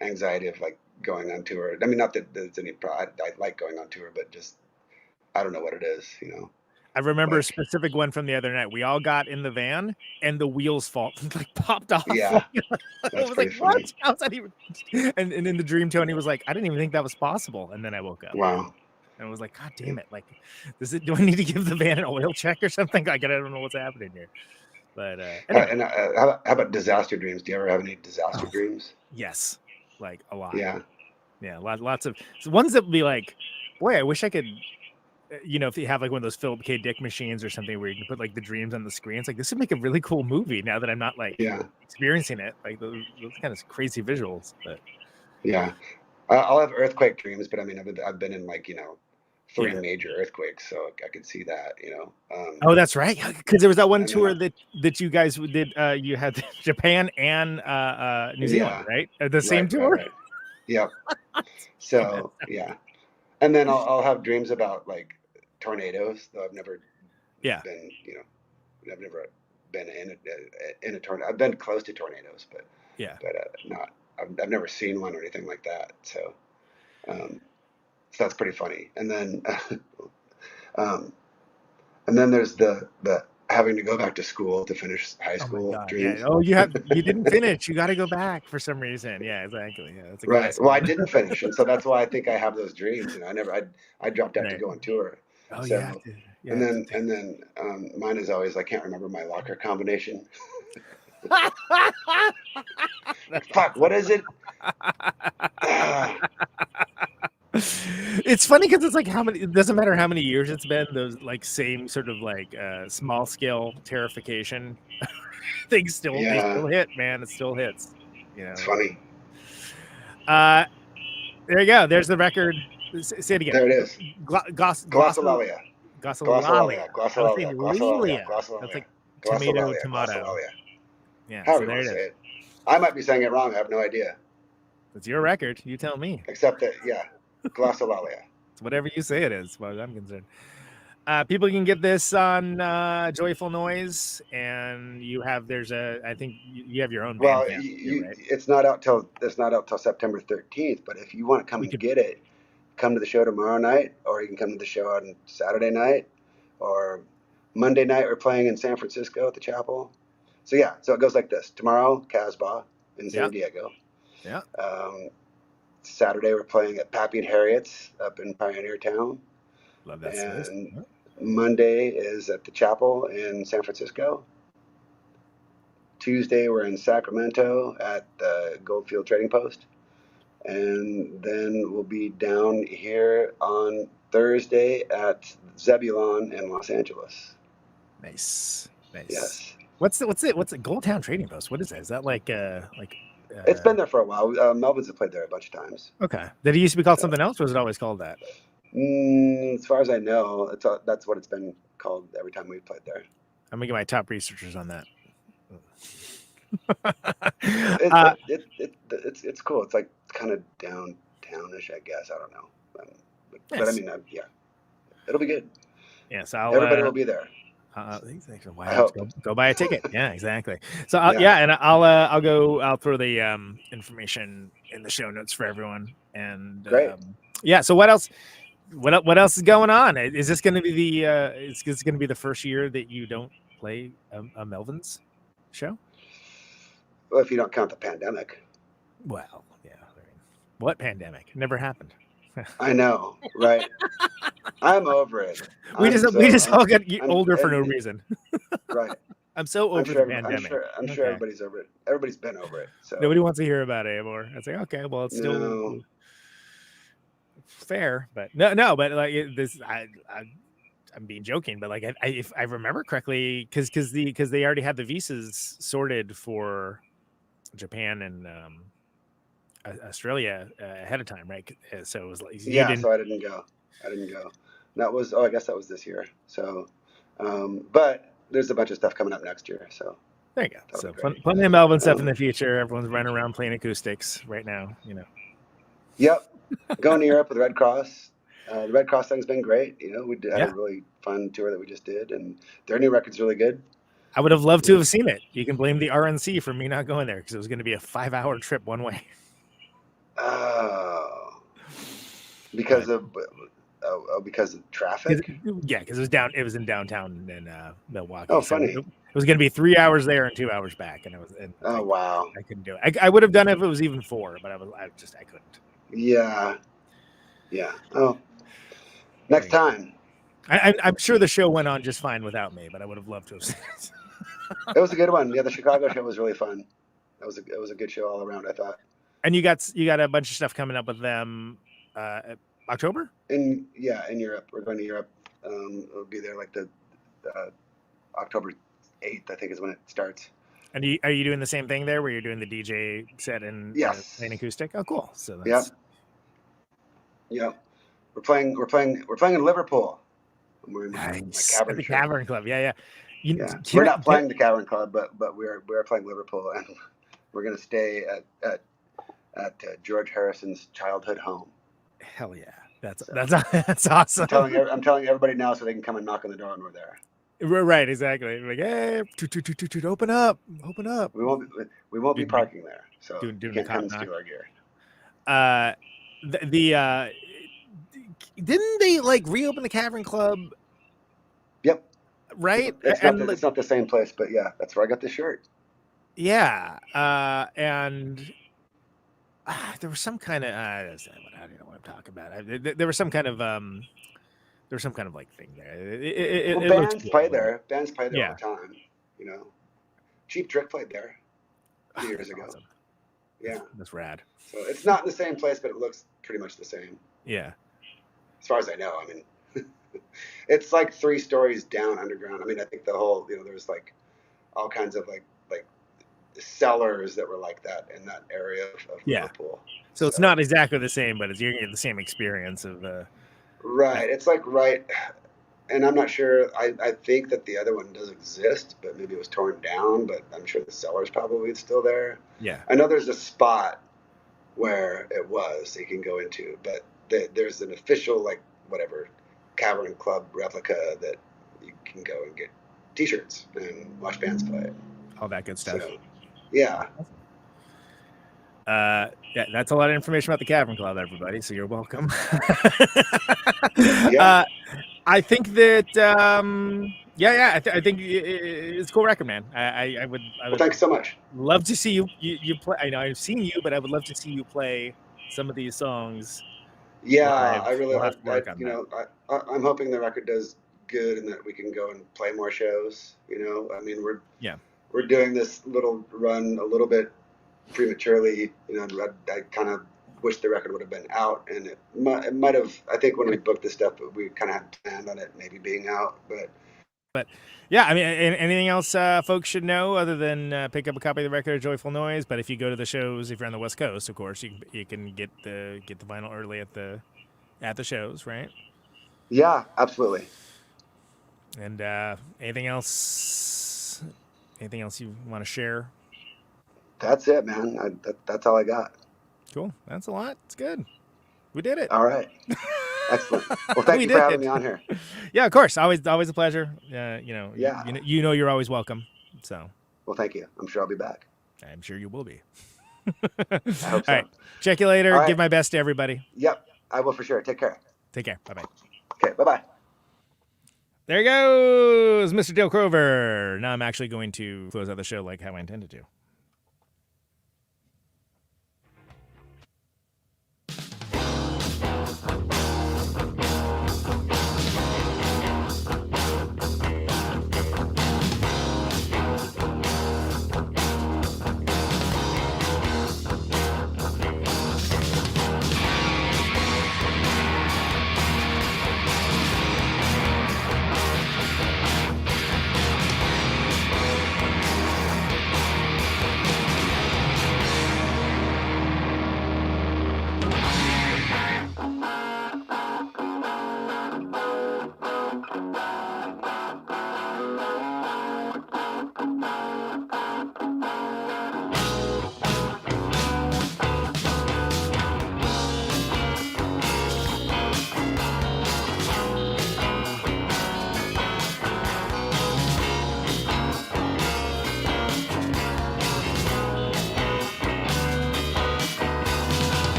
anxiety of like going on tour. I mean, not that there's any I like going on tour, but just I don't know what it is, you know. I remember a specific one from the other night. We all got in the van and the wheels popped off. Yeah. I was like, funny. What? How's that even? And in the dream, Tony was like, I didn't even think that was possible. And then I woke up. Wow. And I was like, God damn it. Like, do I need to give the van an oil check or something? Like, I don't know what's happening here. But anyway. How about disaster dreams? Do you ever have any disaster dreams? Yes. Like a lot. Yeah. Yeah. Lots of ones that would be like, boy, I wish I could. You know, if you have like one of those Philip K. Dick machines or something where you can put like the dreams on the screen, it's like this would make a really cool movie now that I'm not like experiencing it, like those kind of crazy visuals. But yeah, I'll have earthquake dreams, but I mean, I've been in like, you know, 3 major earthquakes, so I could see that, Oh, that's right. Because there was that one and then tour that you guys did. You had Japan and New Zealand, right? The same tour. Right. Yep. So yeah, and then I'll have dreams about like tornadoes, though I've never been, I've never been in a tornado. I've been close to tornadoes, but not. I've never seen one or anything like that. So, so that's pretty funny. And then, there's the having to go back to school to finish high school dreams. Yeah. Oh, you didn't finish. You got to go back for some reason. Yeah, exactly. Yeah, that's a right. classic. Well, I didn't finish, and so that's why I think I have those dreams. I dropped out to go on tour. Oh, so, yeah. And then mine is always I can't remember my locker combination. Fuck, what is it? It's funny because it's like it doesn't matter how many years it's been, those like same sort of like small scale terrification things they still hit, man. It still hits. It's funny. There you go. There's the record. Say it again. There it is. Glossolalia. Glossolalia. That's like tomato. Yeah, however you say it. I might be saying it wrong. I have no idea. It's your record. You tell me. Except that, Glossolalia. It's whatever you say it is, as far as I'm concerned. People can get this on Joyful Noise, and I think you have your own band. Well, right? It's not out till September 13th. But if you want to come and get it, come to the show tomorrow night, or you can come to the show on Saturday night, or Monday night. We're playing in San Francisco at the Chapel. So it goes like this: tomorrow, Casbah in San Diego. Yeah. Saturday we're playing at Pappy and Harriet's up in Pioneer Town. Love that. And Monday is at the Chapel in San Francisco. Tuesday we're in Sacramento at the Goldfield Trading Post. And then we'll be down here on Thursday at Zebulon in Los Angeles. Nice. Yes. What's the Goldtown Trading Post? What is that? Is that like it's been there for a while. Melvins have played there a bunch of times. Okay. Did it used to be called something else, or was it always called that? As far as I know, that's what it's been called every time we've played there. I'm gonna get my top researchers on that. It's cool. It's like kind of downtownish, I guess. I don't know, but I mean, it'll be good. Yes, everybody will be there. Go buy a ticket. Yeah, exactly. So I'll throw the information in the show notes for everyone. And great. So what else? What else is going on? Is this going to be the first year that you don't play a Melvins show? Well, if you don't count the pandemic. Well, yeah. What pandemic? Never happened. I know, right? I'm over it. We just all got older for no reason. Right. I'm so over the pandemic. I'm sure everybody's over it. Everybody's been over it. So nobody wants to hear about it anymore. I say, okay, well, it's still fair, but no, but like this, I'm being joking, but like if I remember correctly, because they already had the visas sorted for Japan and Australia ahead of time, right? So it was like so I didn't go. That was I guess that was this year. So, but there's a bunch of stuff coming up next year. So there you go. So plenty of Melvin stuff in the future. Everyone's running around playing acoustics right now. Yep. Going to Europe with Redd Kross. The Redd Kross thing's been great. We had a really fun tour that we just did, and their new record's really good. I would have loved to have seen it. You can blame the RNC for me not going there because it was going to be a 5-hour trip one way. Oh, because of traffic. Because it was in downtown in Milwaukee. Oh, funny. So it was going to be 3 hours there and 2 hours back, and wow. I couldn't do it. I would have done it if it was even 4, but I couldn't. Yeah. Oh, next time. I'm sure the show went on just fine without me, but I would have loved to have seen it. It was a good one. Yeah, the Chicago show was really fun. It was a good show all around, I thought. And you got a bunch of stuff coming up with them October? In Europe. We're going to Europe. We'll be there like the October 8th, I think is when it starts. And are you doing the same thing there where you're doing the DJ set and yes. playing acoustic? Oh, cool. So that's... Yep. We're playing in Liverpool. I'm wearing my cavern At the shirt. Cavern Club. Yeah. We're not playing the Cavern Club, but we are playing Liverpool, and we're gonna stay at George Harrison's childhood home. Hell yeah, that's awesome. I'm telling everybody now so they can come and knock on the door when we're there. Right, exactly. Like, hey, open up. We won't be parking there, so doing you can't come and steal our gear. Didn't they like reopen the Cavern Club? Yep. Right. It's not the same place, but yeah, that's where I got the shirt. Yeah. And there was some kind of I don't know what I'm talking about. There was some kind of like thing there. Bands play there. Bands play there Yeah. all the time. You know, Cheap Trick played there a few years ago. Awesome. Yeah, That's rad. so it's not in the same place, but it looks pretty much the same. Yeah. As far as I know, I mean, it's like 3 stories down underground. I mean, I think the whole, there's like all kinds of like cellars that were like that in that area of Liverpool. So it's not exactly the same, but you're getting the same experience of right. It's like and I'm not sure. I think that the other one does exist, but maybe it was torn down. But I'm sure the cellar's probably still there. Yeah. I know there's a spot where it was you can go into, but there's an official Cavern Club replica that you can go and get T-shirts and watch bands play. all that good stuff. So, yeah. Yeah, that's a lot of information about the Cavern Club, everybody. So you're welcome. Yeah. I think that, I think it's a cool record, man. I would. Well, thanks so much. Love to see you play. I know I've seen you, but I would love to see you play some of these songs. Yeah, live. I really, We'll have to work on that. I'm hoping the record does good and that we can go and play more shows. I mean, we're doing this little run a little bit prematurely. I kind of wish the record would have been out, and it might have. I think when we booked this stuff, we kind of had planned on it maybe being out, but yeah, I mean, anything else folks should know other than pick up a copy of the record, Joyful Noise. But if you go to the shows, if you're on the West Coast, of course, you can get the vinyl early at the shows, right? Yeah, absolutely. And anything else you want to share? That's it, man. That's all I got. Cool. That's a lot. It's good. We did it. All right. Excellent. Well, thank you for having me on here. Yeah, of course. Always a pleasure. Yeah. You're always welcome. So. Well, thank you. I'm sure I'll be back. I'm sure you will be. I hope so. All right. Check you later. All right. Give my best to everybody. Yep, I will for sure. Take care. Take care. Bye-bye. Okay, bye-bye. There he goes, Mr. Dale Crover. Now I'm actually going to close out the show like how I intended to.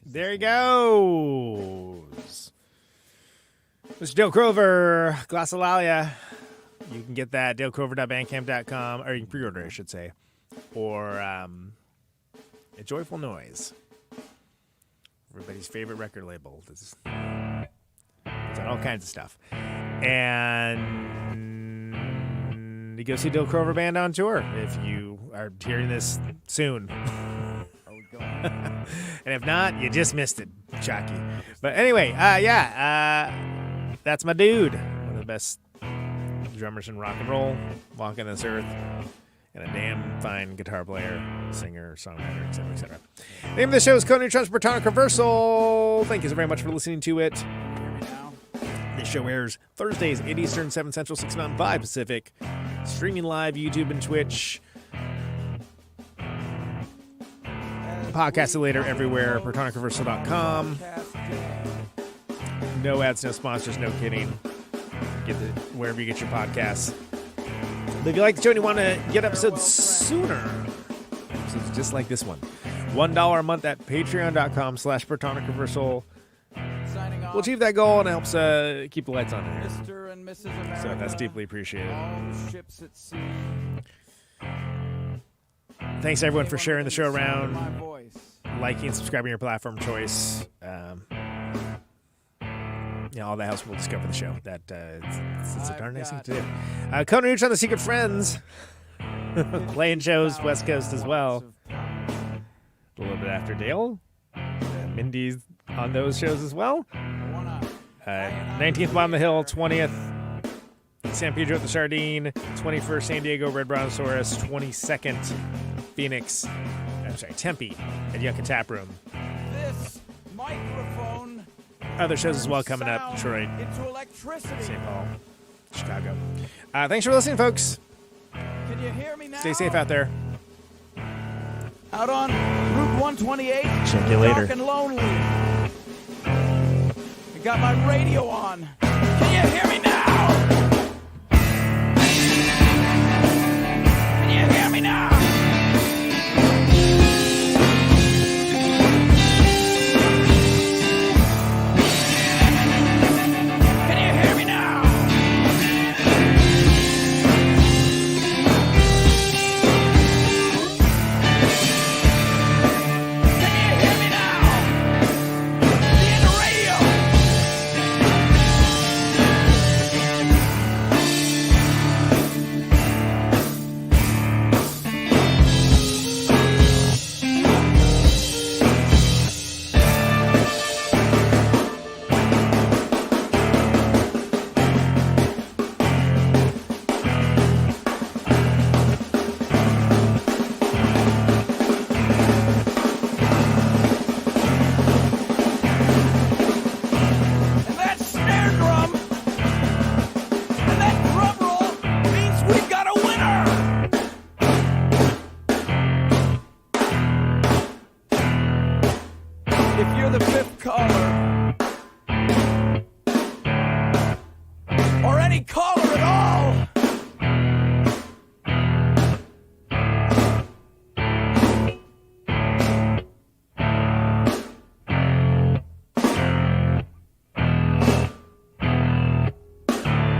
There he goes. Mr. Dale Crover, Glossolalia. You can get that, dalecrover.bandcamp.com, or you can pre-order, I should say. Or A Joyful Noise. Everybody's favorite record label. It's on all kinds of stuff. And you go see Dale Crover Band on tour if you are hearing this soon. And if not, you just missed it, Chucky. But anyway, that's my dude. One of the best drummers in rock and roll, walking this earth, and a damn fine guitar player, singer, songwriter, etc., etc. The name of the show is Conan Neutron's Protonic Reversal. Thank you so very much for listening to it. This show airs Thursdays, 8 Eastern, 7 Central, 6 Mountain, 5 Pacific. Streaming live, YouTube and Twitch. Podcasted later everywhere, protonicreversal.com. No ads, no sponsors, no kidding. Get it wherever you get your podcasts. But if you like the show and you want to get episodes sooner, episodes just like this one, $1 a month at patreon.com/protonicreversal. We'll achieve that goal and it helps keep the lights on here. So that's deeply appreciated. Thanks everyone for sharing the show around, liking, subscribing your platform choice. All that helps people discover the show. It's a darn nice thing to do. Conan Neutron, the Secret Friends, playing shows West Coast as well. A little bit after Dale. Mindy's on those shows as well. 19th Bottom of the Hill, 20th San Pedro at the Sardine, 21st San Diego Red Brontosaurus, 22nd Phoenix, Tempe at Yucca Tap Room. This microphone. Other shows as well coming up: Detroit, St. Paul, Chicago. Thanks for listening, folks. Can you hear me now? Stay safe out there. Out on Route 128. Check you later. Dark and lonely. I got my radio on. Can you hear me now? Can you hear me now?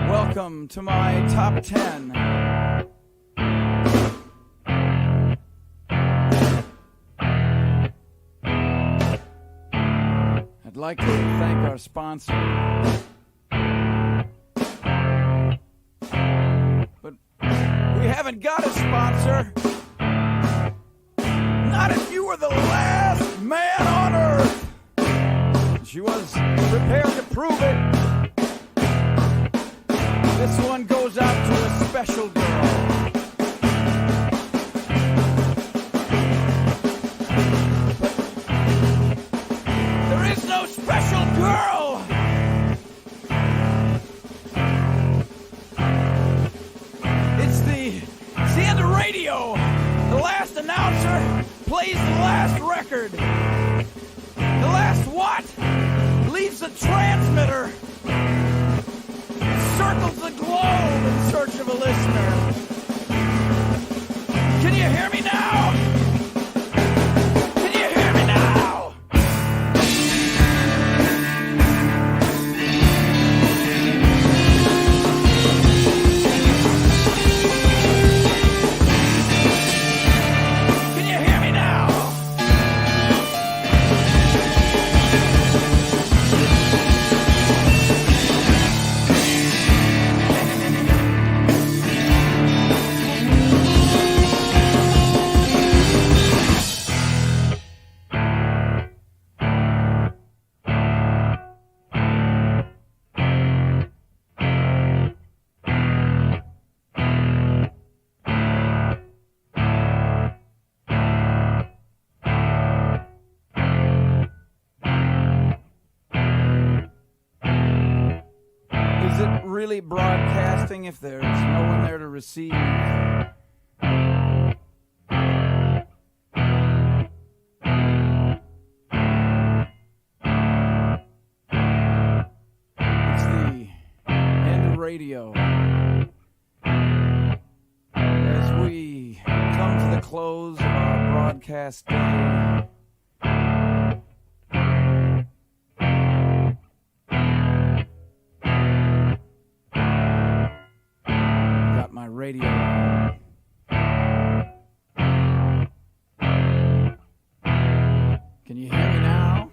Welcome to my top 10. I'd like to thank our sponsor. But we haven't got a sponsor. Not if you were the last man on earth. She was prepared to prove it. This one goes out to a special girl. But there is no special girl. It's the end of radio. The last announcer plays the last record. The last what? Leaves the transmitter. Circles the globe in search of a listener. really broadcasting if there's no one there to receive. It's the end of radio. As we come to the close of our broadcast day, got my radio on. Can you hear me now?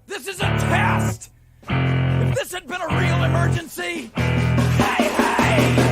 This is a test! If this had been a real emergency, hey, hey!